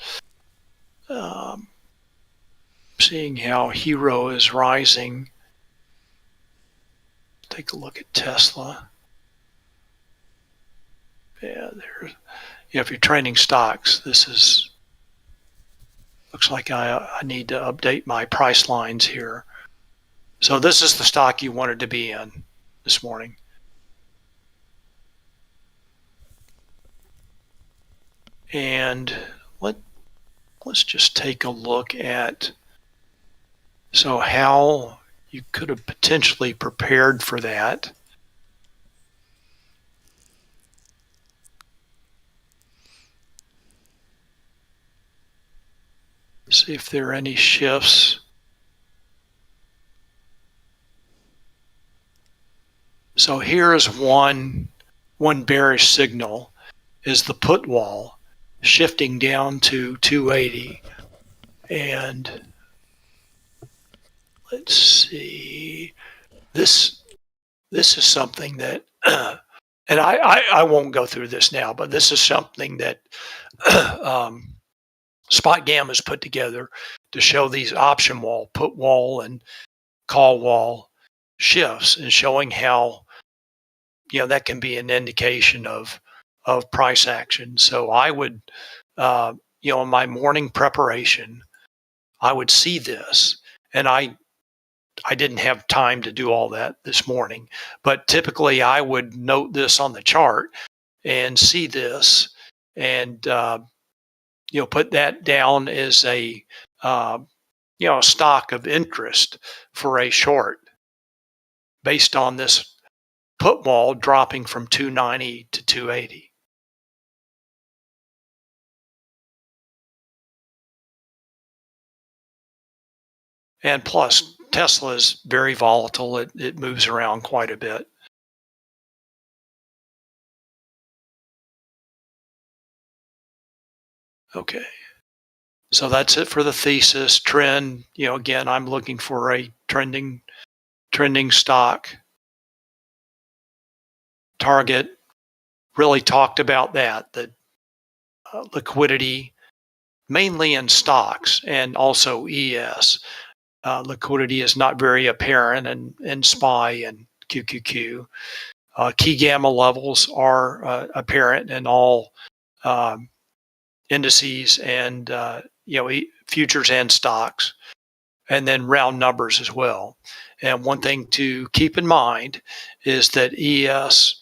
Seeing how Hero is rising. Take a look at Tesla. Yeah, if you're trading stocks, this is looks like I need to update my price lines here. So this is the stock you wanted to be in this morning. And let's just take a look at how you could have potentially prepared for that. See if there are any shifts. So here is one bearish signal, is the put wall shifting down to 280. And let's see, this is something that and I won't go through this now, but this is something that Spot Gamma has put together to show these option wall, put wall, and call wall shifts, and showing how that can be an indication of price action. So I would in my morning preparation, I would see this, and I didn't have time to do all that this morning, but typically I would note this on the chart and see this, and put that down as a stock of interest for a short based on this put wall dropping from 290 to 280. And plus, Tesla is very volatile. It moves around quite a bit. Okay. So that's it for the thesis. Trend, again, I'm looking for a trending stock. Target, really talked about that liquidity, mainly in stocks and also ES. Liquidity is not very apparent in SPY and QQQ. Key gamma levels are apparent in all indices and futures and stocks, and then round numbers as well. And one thing to keep in mind is that ES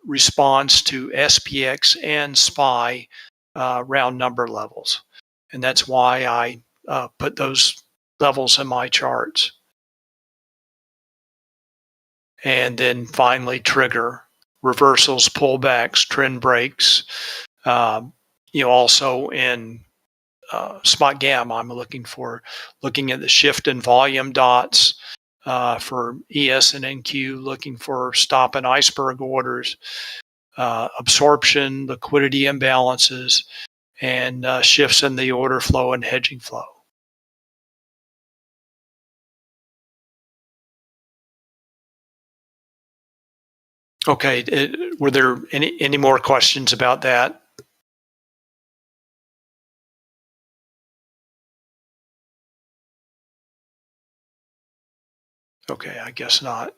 responds to SPX and SPY round number levels, and that's why I put those levels in my charts. And then finally trigger reversals, pullbacks, trend breaks. Also in spot gamma, I'm looking at the shift in volume dots for ES and NQ, looking for stop and iceberg orders, absorption, liquidity imbalances, and shifts in the order flow and hedging flow. Okay, were there any more questions about that? Okay, I guess not.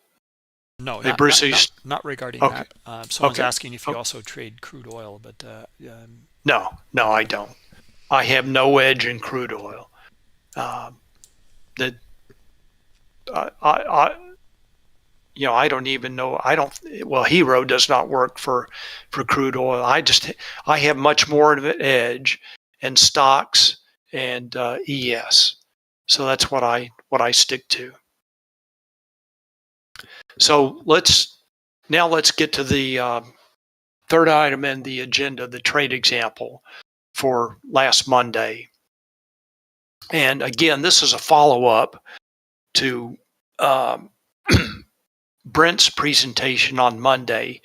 No, hey, Bruce, not regarding okay. that. Someone's asking if you also trade crude oil, but no, I don't. I have no edge in crude oil. That I don't even know. Well, Hero does not work for crude oil. I have much more of an edge in stocks and ES. So that's what I stick to. So let's get to the third item in the agenda, the trade example for last Monday. And again, this is a follow-up to Brent's presentation on Monday,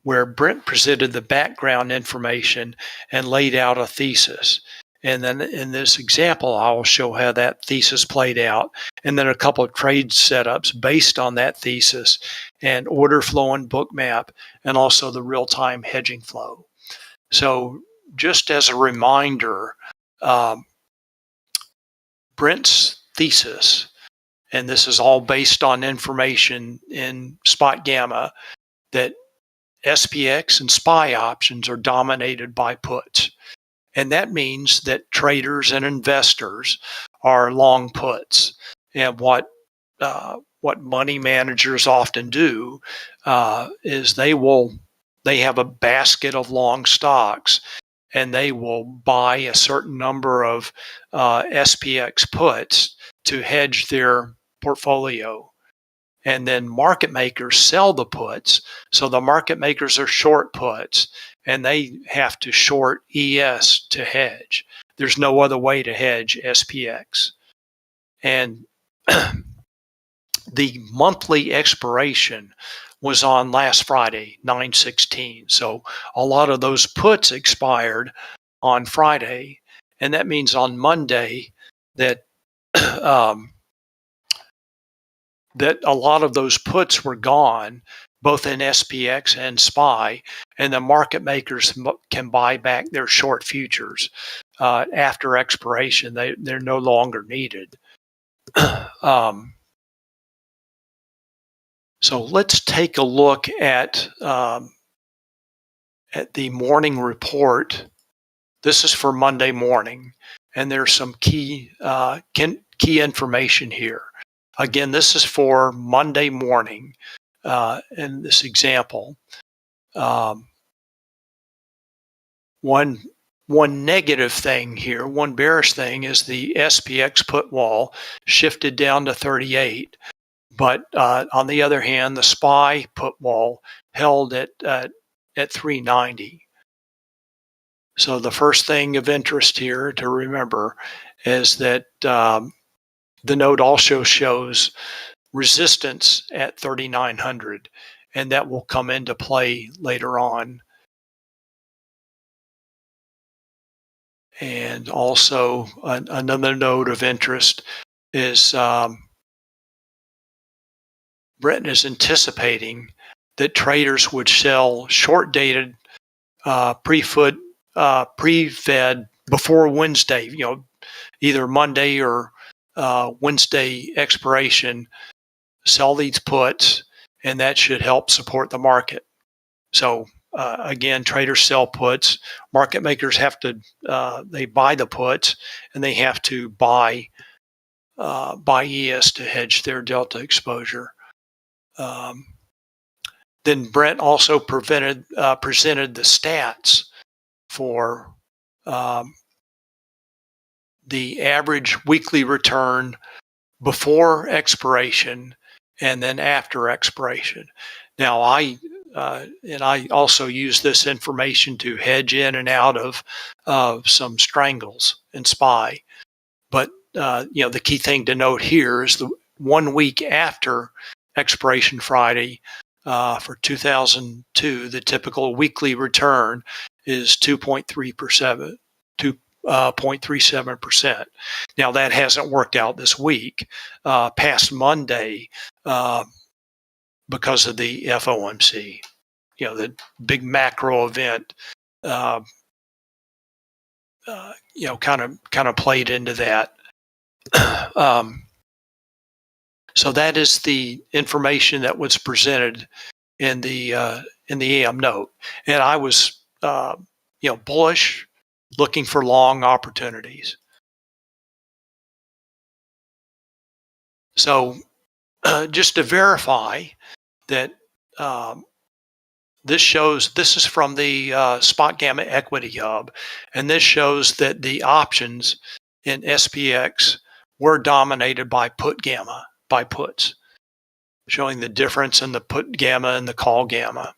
where Brent presented the background information and laid out a thesis. And then in this example, I will show how that thesis played out, and then a couple of trade setups based on that thesis, and order flow and Bookmap, and also the real-time hedging flow. So just as a reminder, Brent's thesis, and this is all based on information in spot gamma, that SPX and SPY options are dominated by puts. And that means that traders and investors are long puts. And what money managers often do is they have a basket of long stocks, and they will buy a certain number of SPX puts to hedge their portfolio. And then market makers sell the puts. So the market makers are short puts, and they have to short ES to hedge. There's no other way to hedge SPX. And the monthly expiration was on last Friday, 9/16. So a lot of those puts expired on Friday. And that means on Monday that that a lot of those puts were gone, both in SPX and SPY, and the market makers can buy back their short futures after expiration. They're no longer needed. So let's take a look at the morning report. This is for Monday morning, and there's some key information here. Again, this is for Monday morning in this example. One one negative thing here, one bearish thing, is the SPX put wall shifted down to 38. But on the other hand, the SPY put wall held at 390. So the first thing of interest here to remember is that the note also shows resistance at 3,900, and that will come into play later on. And also another note of interest is Brent is anticipating that traders would sell short-dated pre-Fed before Wednesday, either Monday or Wednesday expiration, sell these puts, and that should help support the market. So again, traders sell puts. Market makers have to they buy the puts, and they have to buy ES to hedge their delta exposure. Then Brent also presented the stats for the average weekly return before expiration and then after expiration. Now, I also use this information to hedge in and out of some strangles in SPY. But the key thing to note here is the 1 week after expiration Friday for 2002, the typical weekly return is 2.3%. 0.37%. Now that hasn't worked out this week. Past Monday, because of the FOMC, the big macro event, kind of played into that. So that is the information that was presented in the AM note, and I was bullish, looking for long opportunities. So just to verify that this is from the Spot Gamma Equity Hub, and this shows that the options in SPX were dominated by puts, showing the difference in the put gamma and the call gamma.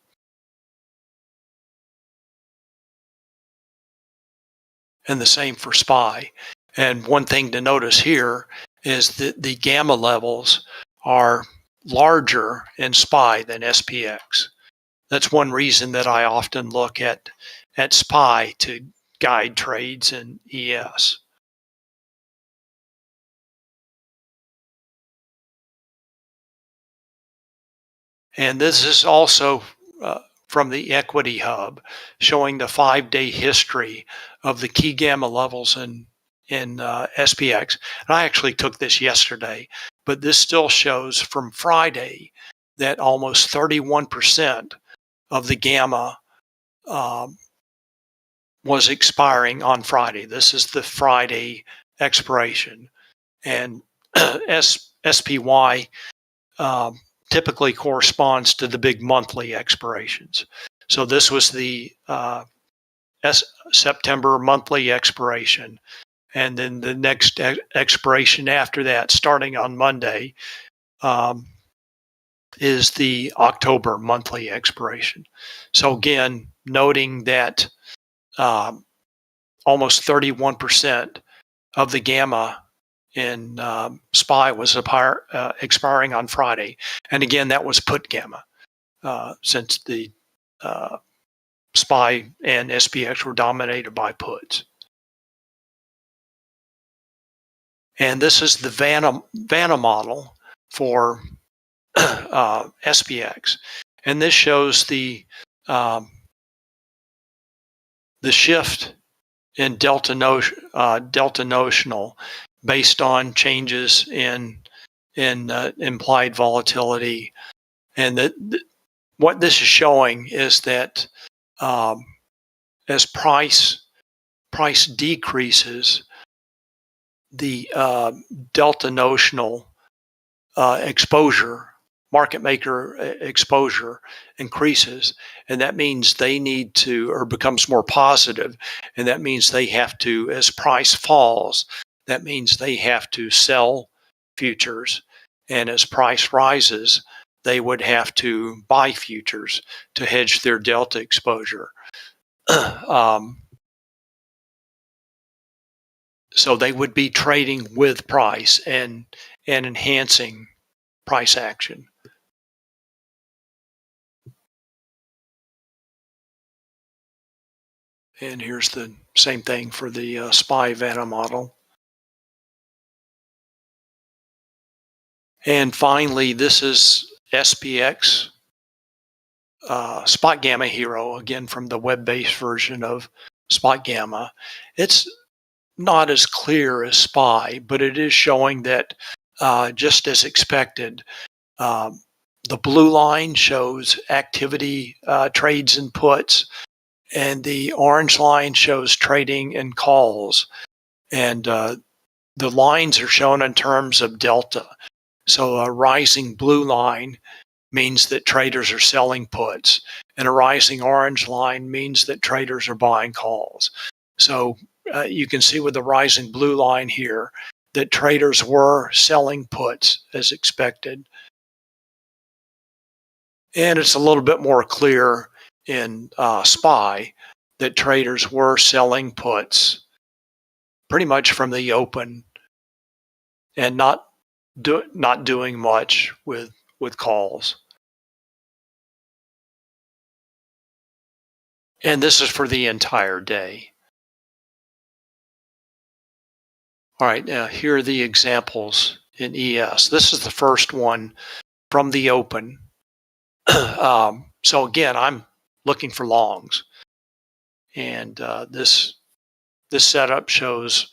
And the same for SPY. And one thing to notice here is that the gamma levels are larger in SPY than SPX. That's one reason that I often look at SPY to guide trades in ES. And this is also from the Equity Hub, showing the 5-day history of the key gamma levels in SPX. And I actually took this yesterday, but this still shows from Friday that almost 31% of the gamma was expiring on Friday. This is the Friday expiration. And SPY typically corresponds to the big monthly expirations. So this was the September monthly expiration. And then the next expiration after that, starting on Monday, is the October monthly expiration. So again, noting that almost 31% of the gamma in SPY was expiring on Friday. And again, that was put gamma, since the SPY and SPX were dominated by puts. And this is the Vanna model for SPX. And this shows the shift in delta notional based on changes in implied volatility. And what this is showing is that as price decreases, the delta notional exposure, market maker exposure increases, and that means they need to, or becomes more positive, and that means they have to, as price falls, that means they have to sell futures, and as price rises, they would have to buy futures to hedge their delta exposure. So they would be trading with price and enhancing price action. And here's the same thing for the SPY Vanna model. And finally, this is SPX, Spot Gamma Hero, again from the web-based version of Spot Gamma. It's not as clear as SPY, but it is showing that just as expected, the blue line shows activity, trades and puts, and the orange line shows trading and calls. And the lines are shown in terms of delta. So a rising blue line means that traders are selling puts, and a rising orange line means that traders are buying calls. So you can see with the rising blue line here that traders were selling puts as expected. And it's a little bit more clear in SPY that traders were selling puts pretty much from the open and not doing much with calls. And this is for the entire day. All right, now here are the examples in ES. This is the first one from the open. So again, I'm looking for longs. And this setup shows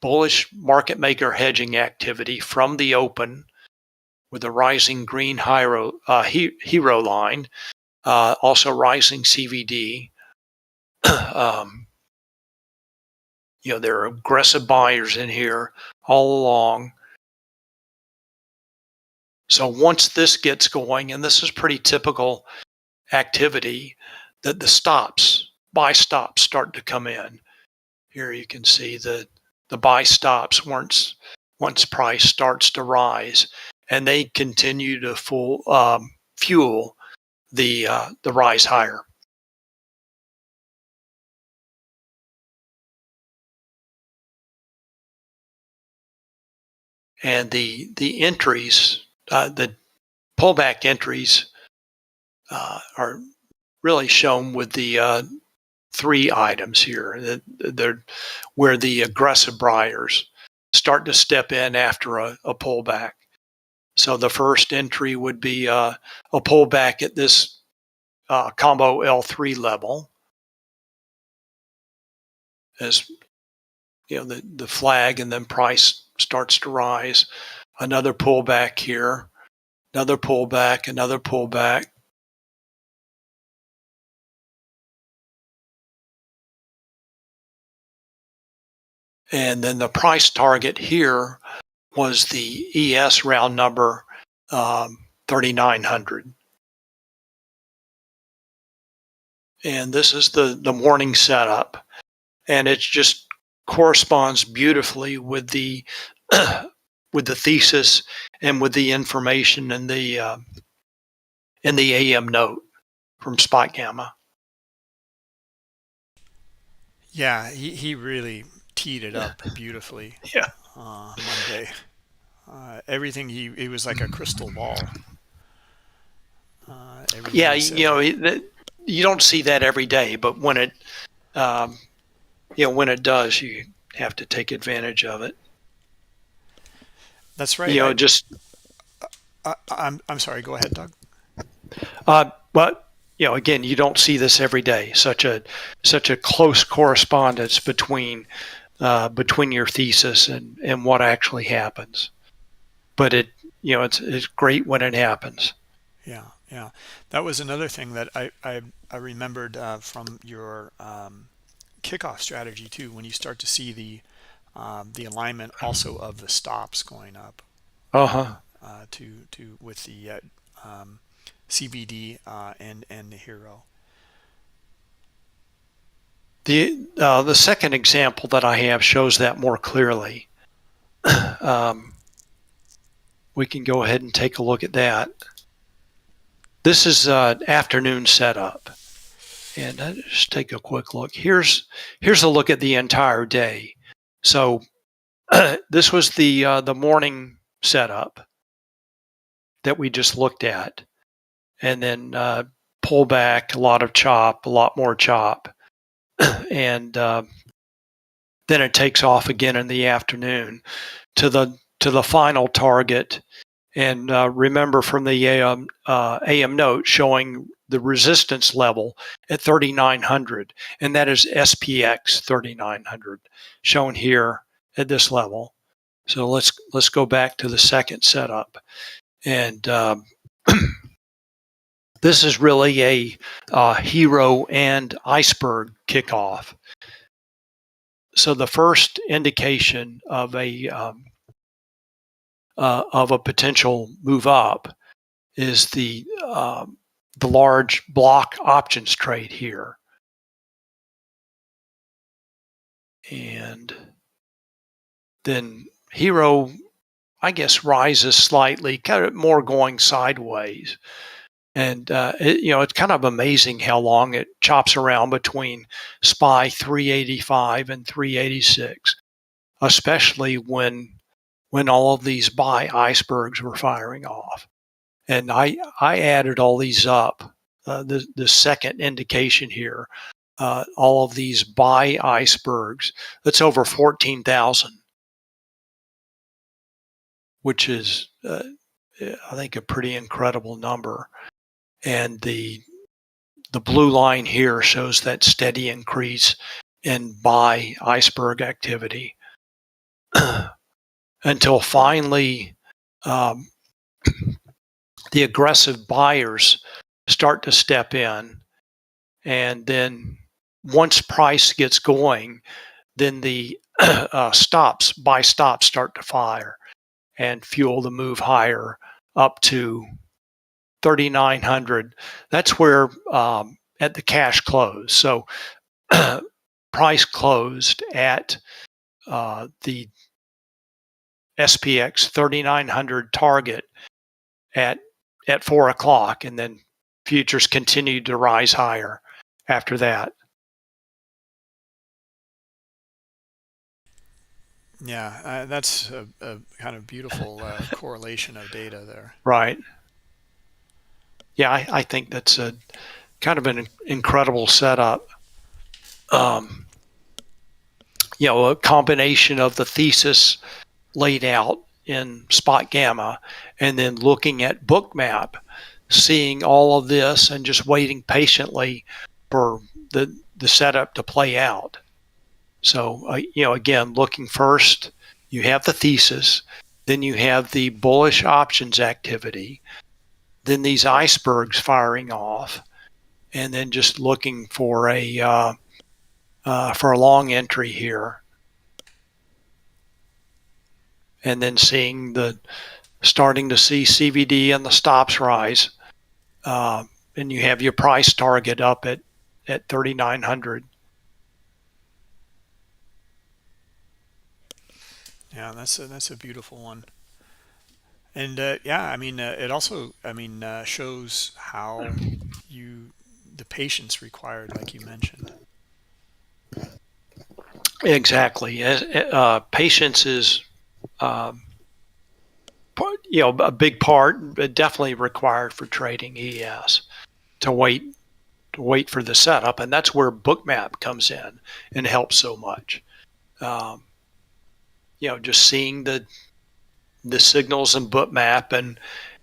bullish market maker hedging activity from the open with a rising green hero line, also rising CVD. There are aggressive buyers in here all along. So once this gets going, and this is pretty typical activity, that the buy stops start to come in. Here you can see that the buy stops once price starts to rise, and they continue to fuel the rise higher. And the entries, the pullback entries, are really shown with the three items here. They're where the aggressive buyers start to step in after a pullback. So the first entry would be a pullback at this combo L3 level, as the flag, and then price starts to rise. Another pullback here, another pullback, another pullback. And then the price target here was the ES round number 3,900. And this is the morning setup. And it just corresponds beautifully with the with the thesis and with the information in the AM note from Spot Gamma. Yeah, he really teed it up beautifully. Yeah. Monday. Everything he was like a crystal ball. Yeah, you don't see that every day, but when it when it does, you have to take advantage of it. That's right. Just I'm sorry. Go ahead, Doug. but again, you don't see this every day. Such a close correspondence between your thesis and what actually happens. But it's great when it happens. Yeah. That was another thing that I remembered from your kickoff strategy too. When you start to see the alignment also of the stops going up. Uh-huh. to with the CVD and the hero. The second example that I have shows that more clearly. We can go ahead and take a look at that. This is afternoon setup, and just take a quick look. Here's a look at the entire day. So this was the morning setup that we just looked at, and then pull back, a lot of chop, a lot more chop, and then it takes off again in the afternoon to the final target. And remember from the AM note showing the resistance level at 3,900, and that is SPX 3,900 shown here at this level. So let's go back to the second setup, and this is really a hero and iceberg kickoff. So the first indication of a potential move up is the large block options trade here, and then hero, I guess, rises slightly, kind of more going sideways. And it's kind of amazing how long it chops around between SPY 385 and 386, especially when all of these buy icebergs were firing off. And I added all these up. The second indication here, all of these buy icebergs, that's over 14,000, which is I think a pretty incredible number. And the blue line here shows that steady increase in buy iceberg activity until finally the aggressive buyers start to step in. And then once price gets going, then the buy stops start to fire and fuel the move higher up to 3,900. That's where at the cash close. So price closed at the SPX 3,900 target at 4 o'clock, and then futures continued to rise higher after that. Yeah, that's a kind of beautiful correlation of data there. Right. Yeah, I think that's a kind of an incredible setup. A combination of the thesis laid out in spot gamma and then looking at Bookmap, seeing all of this and just waiting patiently for the setup to play out. So, again, looking first, you have the thesis, then you have the bullish options activity, then these icebergs firing off, and then just looking for a long entry here, and then starting to see CVD and the stops rise, and you have your price target up at 3,900. Yeah, that's a beautiful one. And yeah, I mean, it also, I mean, shows how the patience required, like you mentioned. Exactly. Patience is, a big part, but definitely required for trading ES to wait for the setup, and that's where Bookmap comes in and helps so much. Just seeing the signals in Bookmap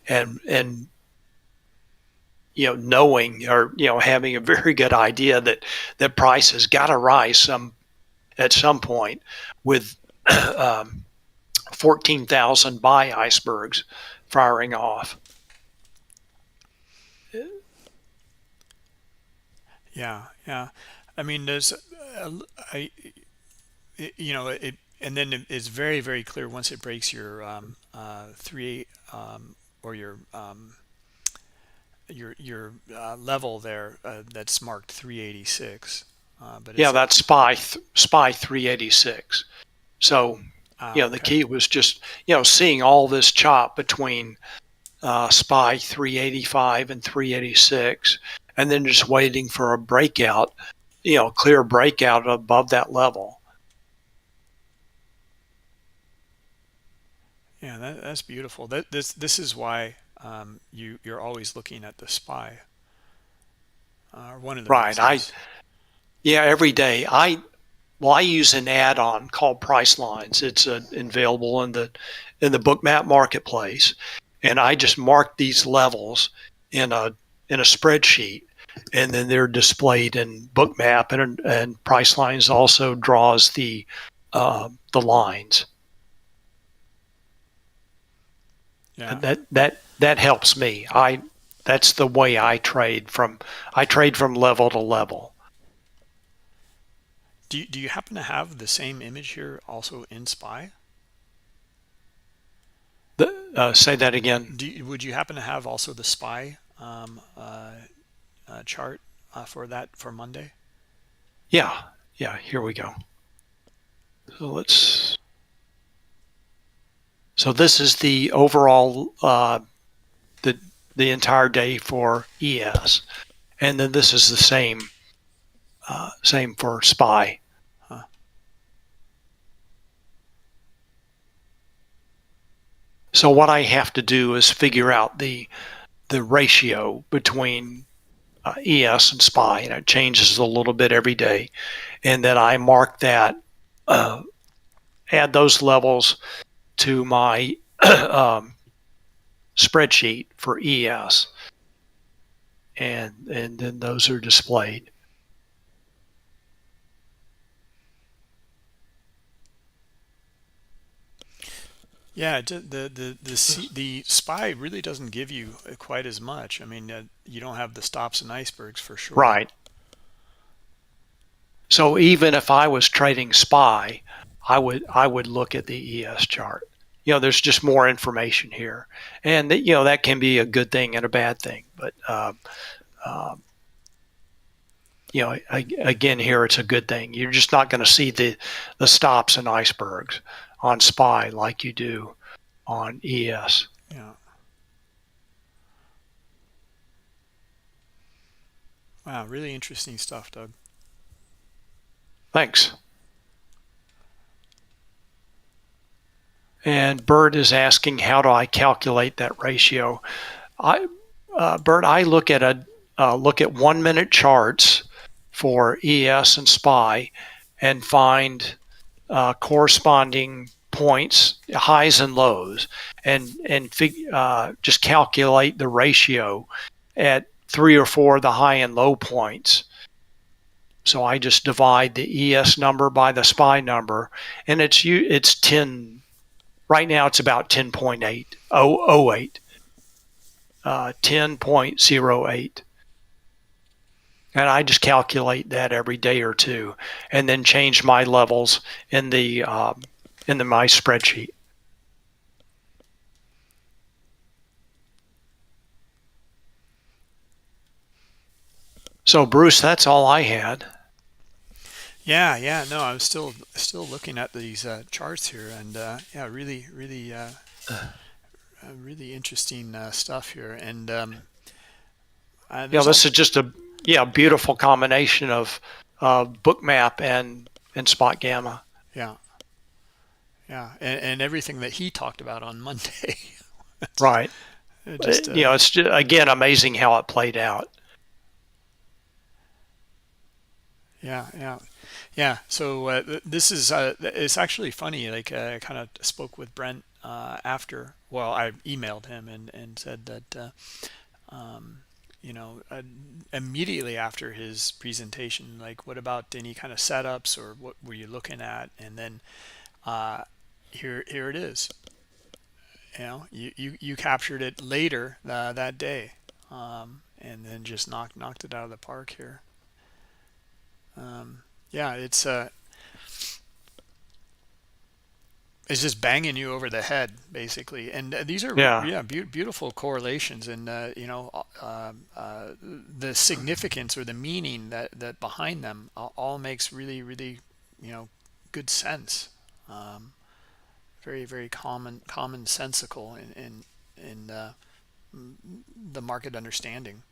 and knowing or having a very good idea that price has got to rise at some point with 14,000 buy icebergs firing off. Yeah, yeah. I mean, there's, I, it, and then it's very, very clear once it breaks your or your level there that's marked 386, but Yeah, it's that's SPY 386. So, the okay. key was just, seeing all this chop between SPY 385 and 386, and then just waiting for a breakout, clear breakout above that level. Yeah, that's beautiful. This is why you're always looking at the SPY, or one of the Right. reasons. Every day. I use an add-on called Price Lines. It's available in the Bookmap marketplace, and I just mark these levels in a spreadsheet, and then they're displayed in Bookmap, and Price Lines also draws the lines. Yeah. And that helps me. That's the way I trade from level to level. Do you happen to have the same image here also in SPY? Say that again. Would you happen to have also the SPY chart for Monday? Yeah, yeah. Here we go. So this is the overall the the entire day for ES, and then this is the same for SPY. Huh. So what I have to do is figure out the ratio between ES and SPY, and it changes a little bit every day. And then I mark that, uh, add those levels to my spreadsheet for ES, and then those are displayed. Yeah, the SPY really doesn't give you quite as much. I mean, you don't have the stops and icebergs for sure. Right. So even if I was trading SPY, I would look at the ES chart. There's just more information here, and that can be a good thing and a bad thing. But uh, again, here it's a good thing. You're just not going to see the stops and icebergs on SPY like you do on ES. Yeah. Wow, really interesting stuff, Doug. Thanks. And Bert is asking, how do I calculate that ratio? Bert, I look at 1 minute charts for ES and SPY, and find corresponding points, highs and lows, and just calculate the ratio at 3 or 4 of the high and low points. So I just divide the ES number by the SPY number, and it's 10. Right now it's about 10.8, 10.08. And I just calculate that every day or two, and then change my levels in my spreadsheet. So Bruce, that's all I had. Yeah, yeah. No, I'm still looking at these charts here, and yeah, really interesting stuff here. And there's This also is just a beautiful combination of Bookmap and Spot Gamma. yeah, yeah, and everything that he talked about on Monday. It's Right. just It's just, again, amazing how it played out. yeah, yeah, yeah. So this is it's actually funny. Like I kind of spoke with Brent after. Well, I emailed him and said that you know, immediately after his presentation, like, what about any kind of setups, or what were you looking at? And then uh, here it is. You captured it later that day, and then just knocked it out of the park here. Yeah, it's It's just banging you over the head, basically. And these are, Yeah. yeah, beautiful correlations, and the significance or the meaning that behind them all makes really, really, you know, good sense. Um, very, very commonsensical in the market understanding.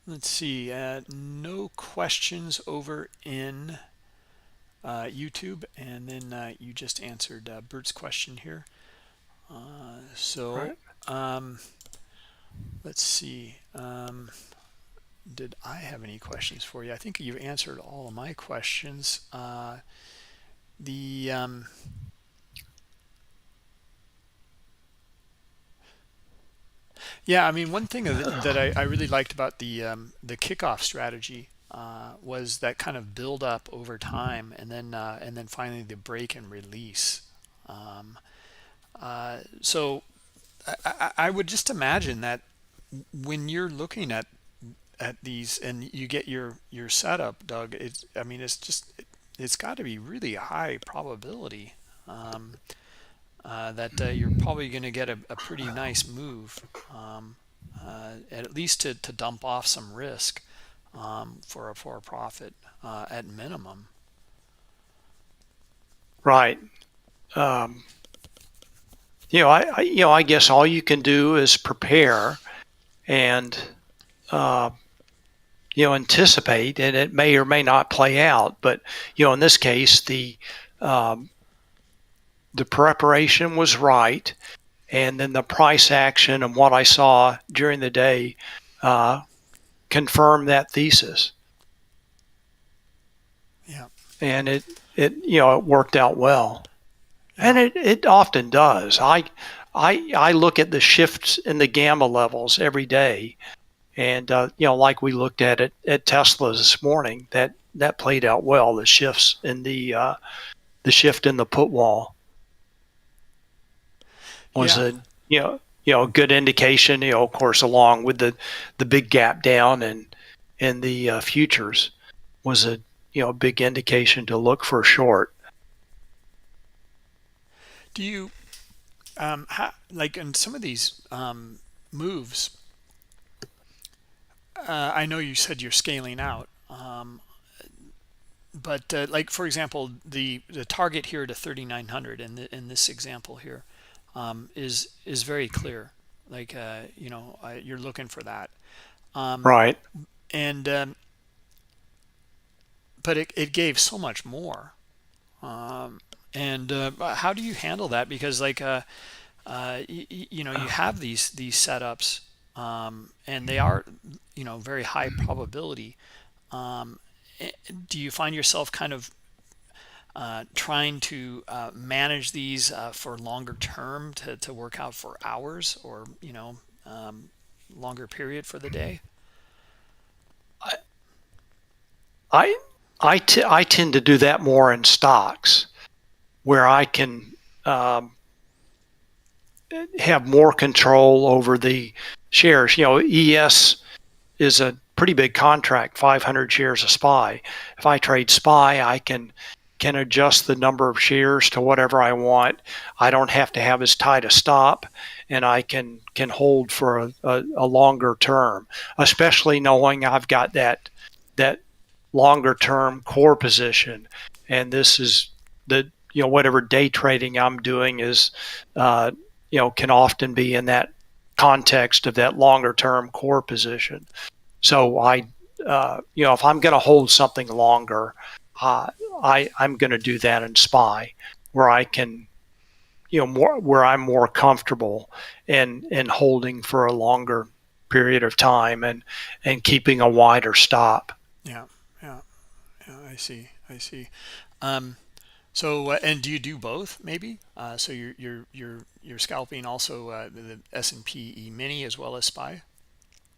Let's see. No questions over in YouTube, and then you just answered Bert's question here. So Right. um, let's see. Did I have any questions for you? I think you've answered all of my questions. The Yeah, I mean, one thing that I really liked about the kickoff strategy was that kind of build up over time, and then finally the break and release. Um, so I would just imagine that when you're looking at these and you get your setup, Doug, it's I mean it's got to be really high probability that you're probably going to get a pretty nice move, at least to dump off some risk for a profit at minimum. Right. Um, I guess all you can do is prepare and uh, anticipate, and it may or may not play out. But in this case, um, the preparation was right, and then the price action and what I saw during the day uh, confirmed that thesis, Yeah, and it worked out well, yeah, and it often does. I look at the shifts in the gamma levels every day. And like we looked at it at Tesla this morning, that played out well. The shifts in the shift in the put wall was yeah. a a good indication. Of course, along with the big gap down and the futures was a big indication to look for short. Do you like in some of these moves? I know you said you're scaling out, but like for example, the target here to 3,900 in this example here is very clear. Like you're looking for that, Right. and but it gave so much more. And how do you handle that? Because like you have these setups, and they are very high probability. Um, do you find yourself kind of trying to manage these for longer term to work out for hours or longer period for the day? I I tend to do that more in stocks where I can um, have more control over the shares. ES is a pretty big contract, 500 shares of SPY. If I trade SPY, I can adjust the number of shares to whatever I want. I don't have to have as tight a stop, and I can hold for a longer term, especially knowing I've got that longer term core position. And this is the whatever day trading I'm doing is can often be in that context of that longer term core position. So if I'm going to hold something longer, uh, I'm going to do that in SPY, where I can, more where I'm more comfortable in holding for a longer period of time and keeping a wider stop. Yeah, yeah, yeah. I see. Um, so and do you do both maybe? So you're scalping also the S&P E-mini as well as SPY.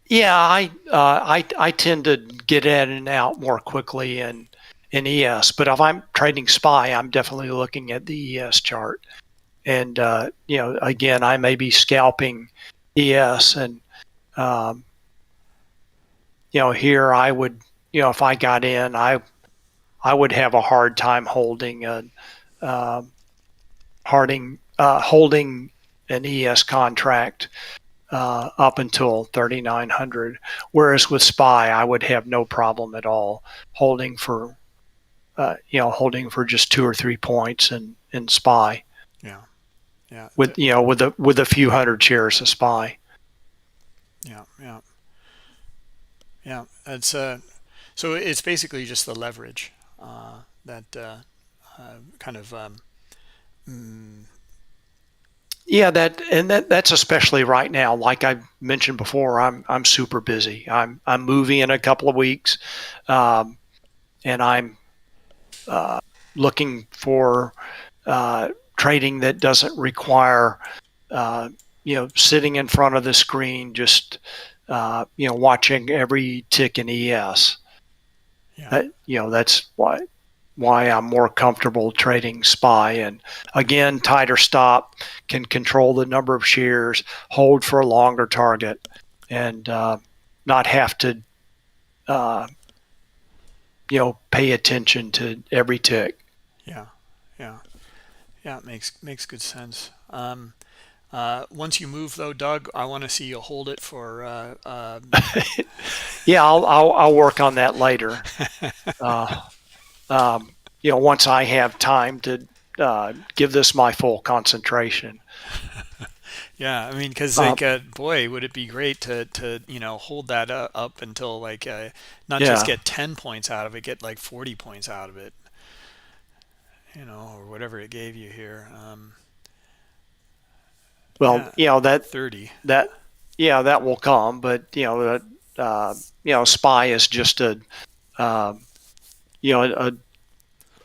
Yeah, I tend to get in and out more quickly in ES, but if I'm trading SPY, I'm definitely looking at the ES chart. And again, I may be scalping ES, and um, here I would if I got in, I would have a hard time holding uh, holding an ES contract up until 3,900. Whereas with SPY, I would have no problem at all holding for holding for just 2 or 3 points in SPY Yeah. Yeah. with a few hundred shares of SPY. Yeah. Yeah. Yeah. It's so it's basically just the leverage that kind of mm, Yeah, that's especially right now. Like I mentioned before, I'm super busy. I'm moving in a couple of weeks, um, and I'm looking for trading that doesn't require uh, sitting in front of the screen just watching every tick in ES. yeah. That's why I'm more comfortable trading SPY. And again, tighter stop, can control the number of shares, hold for a longer target, and not have to uh, pay attention to every tick. Yeah. Yeah. Yeah. It makes good sense. Once you move though, Doug, I want to see you hold it for Yeah, I'll work on that later. Uh, Once I have time to give this my full concentration. yeah, I mean, because Uh, like, boy, would it be great to hold that up until like not just yeah. get 10 points out of it, get like 40 points out of it, or whatever it gave you here. Well, Yeah, 30. that that will come, but SPY is just uh, a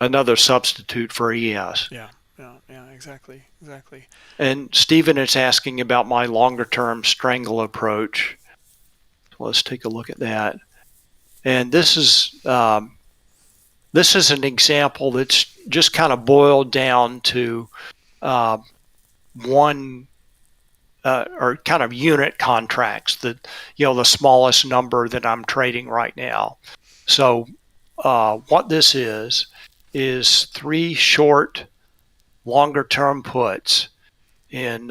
another substitute for ES. Yeah, yeah, yeah, exactly. And Stephen is asking about my longer term strangle approach. Let's take a look at that. And this is an example that's just kind of boiled down to uh, one or kind of unit contracts, that the smallest number that I'm trading right now. So what this is 3 short longer term puts in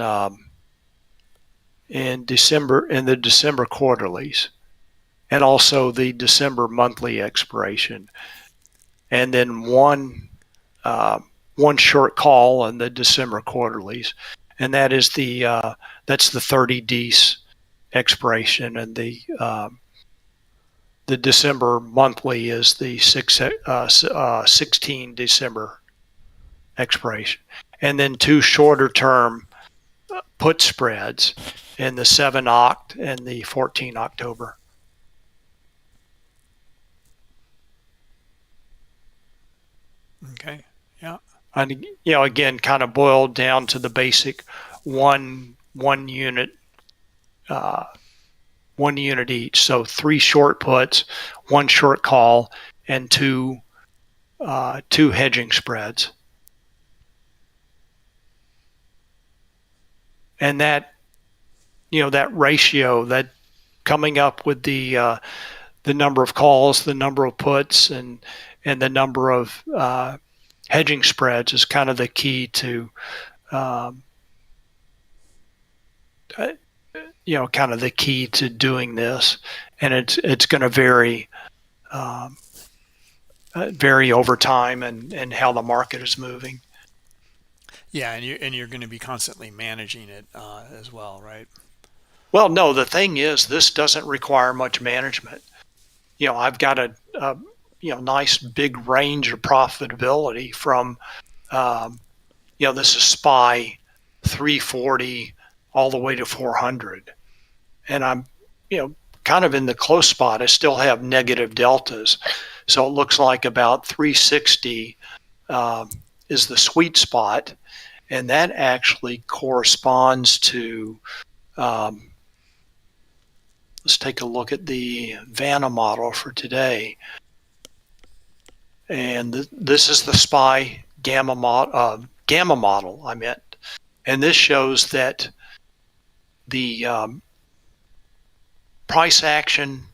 December, in the December quarterlies, and also the December monthly expiration, and then uh, one short call in the December quarterlies, and that's the 30 D's expiration, and the December monthly is the 16 December expiration, and then 2 shorter term put spreads in the 7 Oct and the 14 October. Okay, yeah, And again, kind of boiled down to the basic one unit uh, 1 unit each. So 3 short puts, 1 short call, and two hedging spreads. And that ratio, that coming up with the number of calls, the number of puts, and the number of hedging spreads is kind of the key to um, uh, kind of the key to doing this, and it's going to um, vary over time and how the market is moving. yeah, and you're going to be constantly managing it as well, right? Well, no, the thing is, this doesn't require much management. I've got a nice big range of profitability from um, this is SPY 340 all the way to 400, and I'm kind of in the close spot. I still have negative deltas, so it looks like about 360 um, is the sweet spot, and that actually corresponds to um, let's take a look at the Vanna model for today. And this is the SPY gamma model, I meant. And this shows that the price action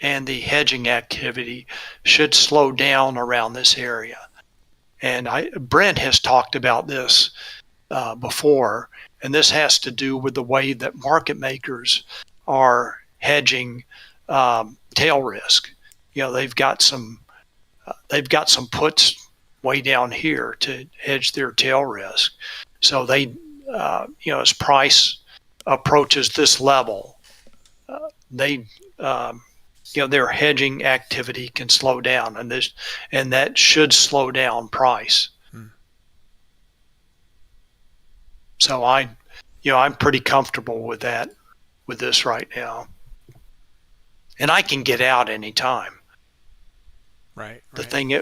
and the hedging activity should slow down around this area. And Brent has talked about this before, and this has to do with the way that market makers are hedging tail risk. They've got some puts way down here to hedge their tail risk. So they, as price approaches this level, they their hedging activity can slow down, and that should slow down price. So I'm pretty comfortable with that, with this right now, and I can get out anytime. Right. The thing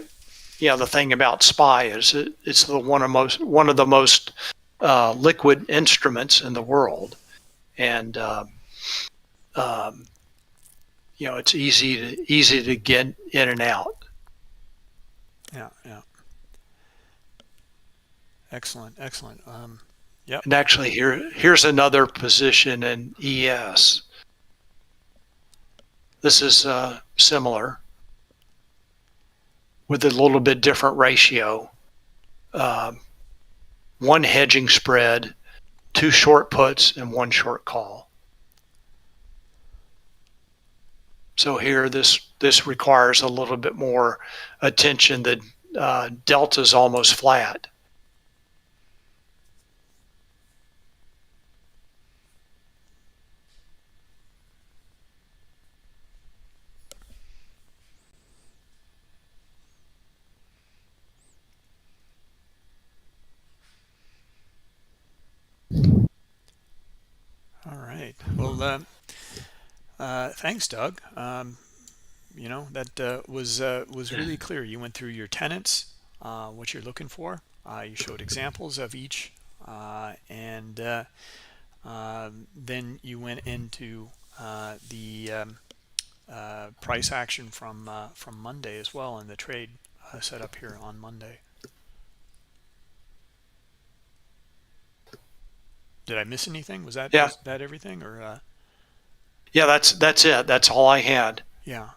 about SPY is it's one of the most liquid instruments in the world, and it's easy to get in and out. Yeah. Excellent. Yep. And actually, here's another position in ES. This is similar, with a little bit different ratio. One hedging spread, 2 short puts, and 1 short call. So here, this requires a little bit more attention. The delta is almost flat. All right. Well, thanks, Doug. That was really clear. You went through your tenants, what you're looking for. You showed examples of each, and then you went into the price action from Monday as well, and the trade set up here on Monday. Did I miss anything? Was that everything, or? Yeah, that's it. That's all I had. Yeah.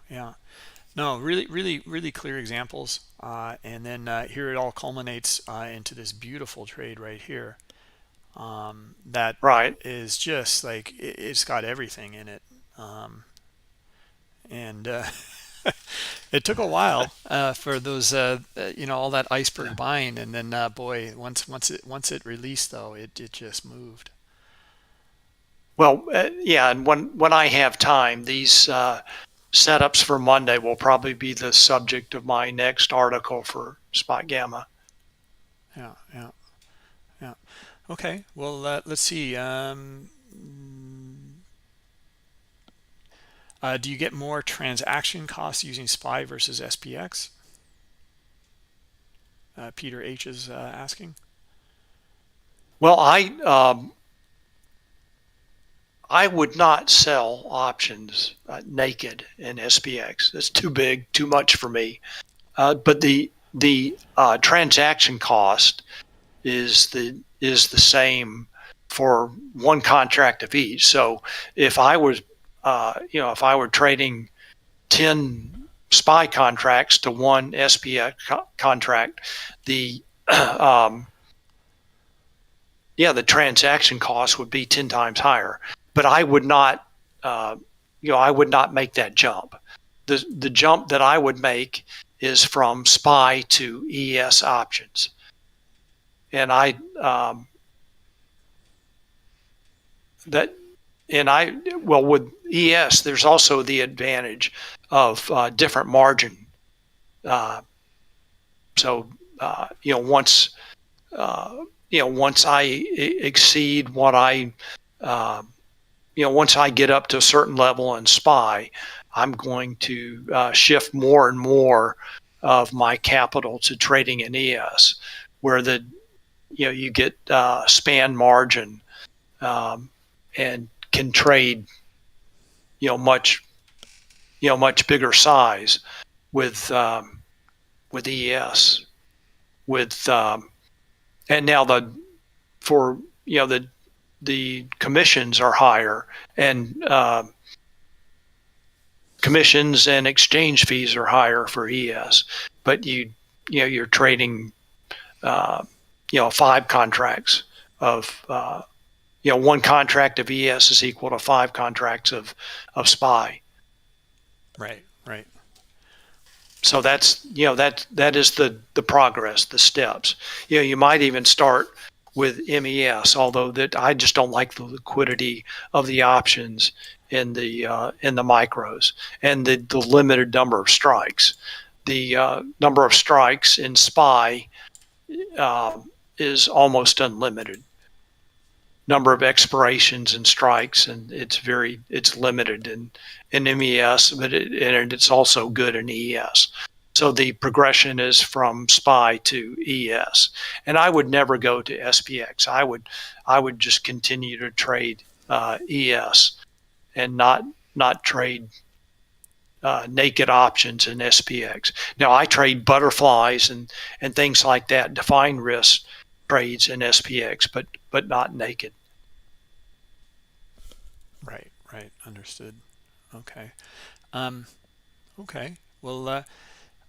No, really clear examples, and then here it all culminates into this beautiful trade right here. That Right. is just like it's got everything in it, and it took a while for those all that iceberg buying, and then boy, once it released, though, it just moved. Well, yeah, and when I have time, these setups for Monday will probably be the subject of my next article for Spot Gamma. Yeah. Okay, well, let's see. Do you get more transaction costs using SPY versus SPX? Peter H is asking. Well, I would not sell options naked in SPX. That's too big, too much for me. But the transaction cost is the same for one contract of each. So if I was trading 10 SPY contracts to one SPX contract, the the transaction cost would be 10 times higher. But I would not, I would not make that jump. The jump that I would make is from SPY to ES options, and with ES, there's also the advantage of different margin. Once I exceed what once I get up to a certain level in SPY, I'm going to shift more and more of my capital to trading in ES, where you get span margin and can trade much bigger size with ES and now the commissions are higher, and commissions and exchange fees are higher for ES, but you're trading 5 contracts of one contract of ES is equal to 5 contracts of SPY. Right, right. So that's that is the progress, the steps. You might even start with MES, although that I just don't like the liquidity of the options in the micros and the limited number of strikes. The number of strikes in SPY is almost unlimited. Number of expirations and strikes, and it's limited in MES, but it's also good in ES. So the progression is from SPY to ES, and I would never go to SPX. I would just continue to trade ES and not trade naked options in SPX. Now I trade butterflies and things like that, defined risk trades in SPX, but not naked. Right, right. Understood. Okay. Okay. Well,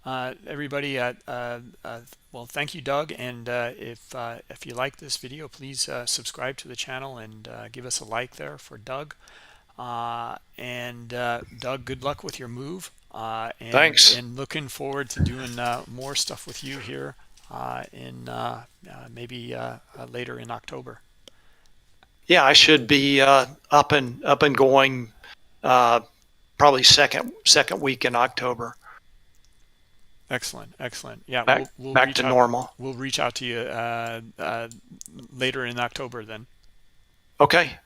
everybody, well, thank you, Doug. And if you like this video, please subscribe to the channel and give us a like there for Doug. Doug, good luck with your move. Thanks. And looking forward to doing more stuff with you here in maybe later in October. Yeah, I should be up and going probably second week in October. Excellent, excellent. Yeah, we'll Back reach to out. normal. We'll reach out to you later in October then. Okay.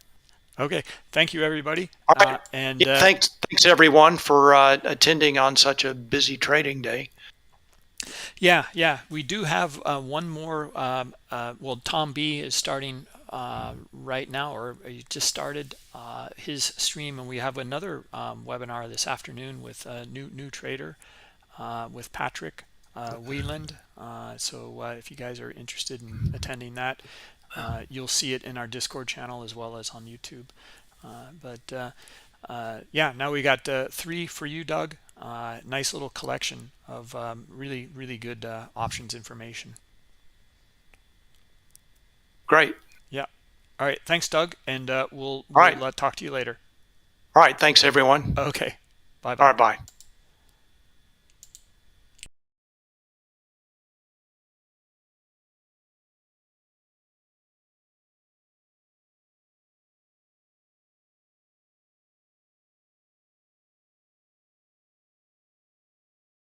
Okay. Thank you, everybody. All right. Yeah, thanks everyone for attending on such a busy trading day. Yeah. We do have one more. Well, Tom B is starting right now, or he just started his stream, and we have another webinar this afternoon with a new trader with Patrick Wieland. So if you guys are interested in attending that, you'll see it in our Discord channel as well as on YouTube. Yeah, now we got 3 for you, Doug. Nice little collection of really good options information. Great. Yeah. All right. Thanks, Doug. And we'll All right. talk to you later. All right. Thanks, everyone. Okay. Bye-bye. All right. Bye.